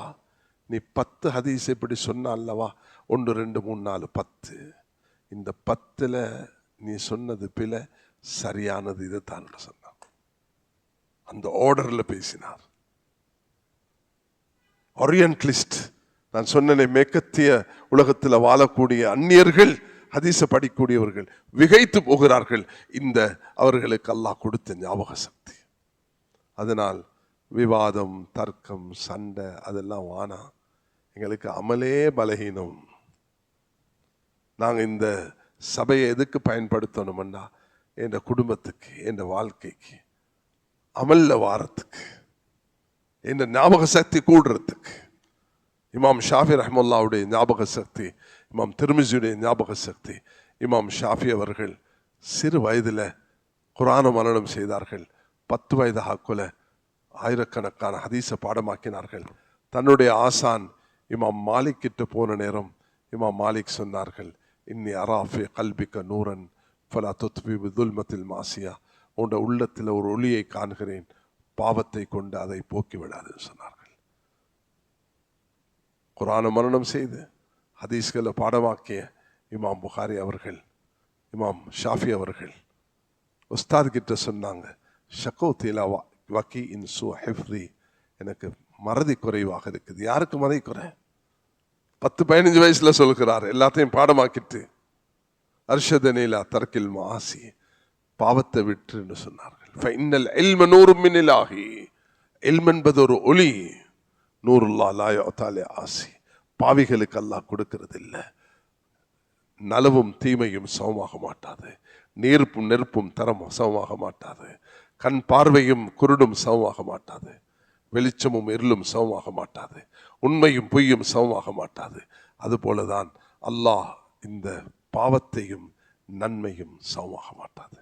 S2: நீ 10 ஹதீஸ் இப்படி சொன்ன அல்லவா, 1 2 3 4 10. இந்த 10ல நீ சொன்னது பிழை, சரியானது இது தான் சொன்னார். அந்த ஆர்டர்ல பேசினார். ஓரியன்டலிஸ்ட், நான் சொன்னேனே, மேற்கத்திய உலகத்தில் வாழக்கூடிய அந்நியர்கள், ஹதீஸ படிக்கூடியவர்கள் விகைத்து போகிறார்கள். இந்த அவர்களுக்கு அல்லாஹ் கொடுத்த ஞாபக சக்தி. அதனால் விவாதம், தர்க்கம், சண்டை அதெல்லாம் வானா. எங்களுக்கு அமலே பலகீனம். நாங்கள் இந்த சபையை எதுக்கு பயன்படுத்தணும்னா, என் குடும்பத்துக்கு, என் வாழ்க்கைக்கு, அமல்ல வாரத்துக்கு, என் ஞாபக சக்தி கூடுறதுக்கு. இமாம் ஷாஃபி ரஹ்மத்துல்லாஹுடைய ஞாபக சக்தி, இமாம் திர்மிஸியுடைய ஞாபக சக்தி. இமாம் ஷாஃபி அவர்கள் சிறு வயதில் குர்ஆனை மனனம் செய்தார்கள். 10 வயது ஆக்குல ஆயிரக்கணக்கான ஹதீஸ பாடமாக்கினார்கள். தன்னுடைய ஆசான் இமாம் மாலிக் கிட்ட போன நேரம் இமாம் மாலிக் சொன்னார்கள், இன்னி அராஃபி கல்பிக்க நூரன் ஃபலா துத்பி பிதுல்மத்தில் மாசியா, உண்ட உள்ளத்தில் ஒரு ஒளியை காண்கிறேன், பாவத்தை கொண்டு அதை போக்கி விடாதுன்னு சொன்னார்கள். குர்ஆனை மனனம் செய்து ஹதீஸ்களை பாடமாக்கிய இமாம் புகாரி அவர்கள், இமாம் ஷாஃபி அவர்கள் உஸ்தாத் கிட்ட சொன்னாங்க, ஷகோத்திலா வக்கி இன் சு ஹிஃப்ரி, எனக்கு மறதி குறைவாக இருக்குது. யாருக்கு மறதி குறை? 10-15 வயசுல சொல்கிறார், எல்லாத்தையும் பாடமாக்கிட்டு. அர்ஷதனிலா தர்கில் மாசி, பாவத்தை விட்டுன்னு சொன்னார்கள். ஃபைனல் இல்ம நூறும் மின் இலாஹி, இல்ம் என்பது ஒரு ஒளி. நூறுல்லாஹ் லா யுஅதா ஆசி, பாவிகளுக்கு அல்லாஹ் கொடுக்கிறது இல்லை. நலவும் தீமையும் சமமாக மாட்டாது, நீர்ப்பும் நெருப்பும் தரம் சமமாக மாட்டாது, கண் பார்வையும் குருடும் சமமாக மாட்டாது, வெளிச்சமும் இருளும் சமமாக மாட்டாது, உண்மையும் பொய்யும் சமமாக மாட்டாது. அதுபோலதான் அல்லாஹ் இந்த பாவத்தையும் நன்மையும் சமமாக மாட்டாது.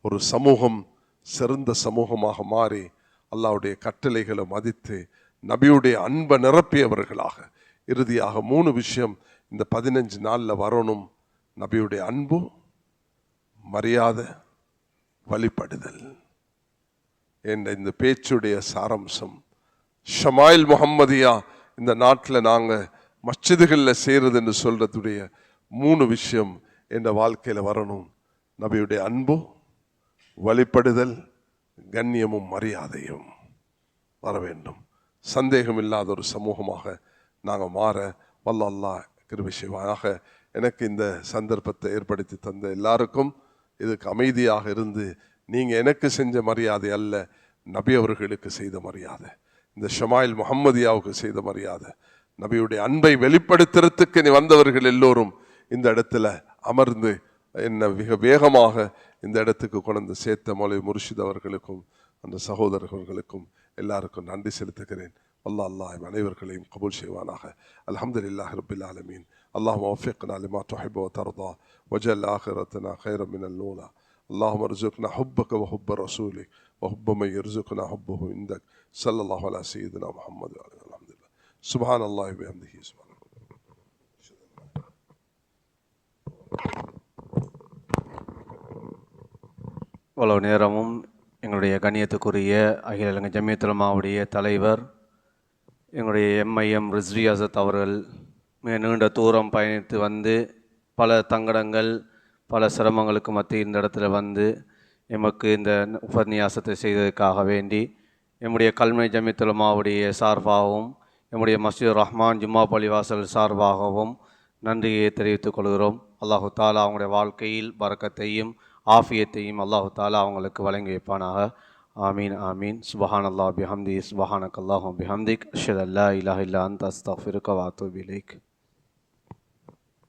S2: ஒரு சமூகம் சிறந்த சமூகமாக மாறி அல்லாஹ்வுடைய கட்டளைகளை மதித்து நபியுடைய அன்பை நிரப்பியவர்களாக, இறுதியாக 3 விஷயம் இந்த 15 நாளில் வரணும். நபியுடைய அன்பு, மரியாதை, வழிபடுதல் என்ற இந்த பேச்சுடைய சாரம்சம். ஷமாயில் முஹம்மதியா இந்த நாட்டில் நாங்கள் மஸ்ஜிதுகளில் செய்கிறதுன்னு சொல்றதுடைய 3 விஷயம் என்ற வாழ்க்கையில் வரணும். நபியுடைய அன்பு, வழிபடுதல், கண்ணியமும் மரியாதையும் வர வேண்டும். சந்தேகம் இல்லாத ஒரு சமூகமாக நாங்கள் மாற வல்ல அல்லாஹ் கிருபை செய்வானாக. எனக்கு இந்த சந்தர்ப்பத்தை ஏற்படுத்தி தந்த எல்லாருக்கும் இதுக்கு அமைதியாக இருந்து, நீங்கள் எனக்கு செஞ்ச மரியாதை அல்ல, நபி அவர்களுக்கு செய்த மரியாதை, இந்த ஷமாயில் முஹம்மதியாவுக்கு செய்த மரியாதை, நபியுடைய அன்பை வெளிப்படுத்துறதுக்கு நீ வந்தவர்கள் எல்லோரும் இந்த இடத்துல அமர்ந்து என்ன மிக வேகமாக இந்த இடத்துக்கு கொண்டு சேர்த்த மௌலவி முர்ஷித் அவர்களுக்கும் அந்த சகோதரர்களுக்கும் எல்லாருக்கும் நன்றி செலுத்துகிறேன். அல்லாஹ் அனைவர்களையும் கபூல் செய்வானாக. அல்ஹம்துலில்லாஹி ரப்பில் ஆலமீன். اللهم وفقنا لما تحب وترضى وجعل آخرتنا خيرا من الأولى. اللهم ارزقنا حبك وحب رسولك وحب من يرزقنا حبه عندك. صلى الله على سيدنا محمد وعلى آله. الحمد لله. سبحان الله وبحمده. سبحان الله.
S3: இவ்வளவு நேரமும் எங்களுடைய கண்ணியத்துக்குரிய அகில இலங்கை ஜமியத்துல் உலமாவுடைய தலைவர், எங்களுடைய எம்ஐஎம் ரிஸ்வி அசத் அவர்கள் மிக நீண்ட தூரம் பயணித்து வந்து பல தங்கடங்கள், பல சிரமங்களுக்கு மத்திய இந்த இடத்துல வந்து எமக்கு இந்த உபன்யாசத்தை செய்ததற்காக வேண்டி எம்முடைய கல்முனை ஜமியத்துல் உலமாவுடைய சார்பாகவும் எம்முடைய மஸ்ஜித் ரஹ்மான் ஜும்மா பள்ளிவாசல் சார்பாகவும் நன்றியை தெரிவித்துக் கொள்கிறோம். அல்லாஹு தாலா அவங்களுடைய வாழ்க்கையில் பரக்கத்தையும் ஆஃபியத்தையும் அல்லாஹு தாலா அவங்களுக்கு வழங்கி வைப்பானாக. ஆமீன் ஆமீன். சுபஹானல்லாஹ் பிஹம்தி, சுபஹானக்கல்லாஹு பிஹம்திக், அஷ்ஹது அல்லா இலாஹா இல்லா அன்த அஸ்தக்ஃபிருக வ அத்தூபு இலைக்.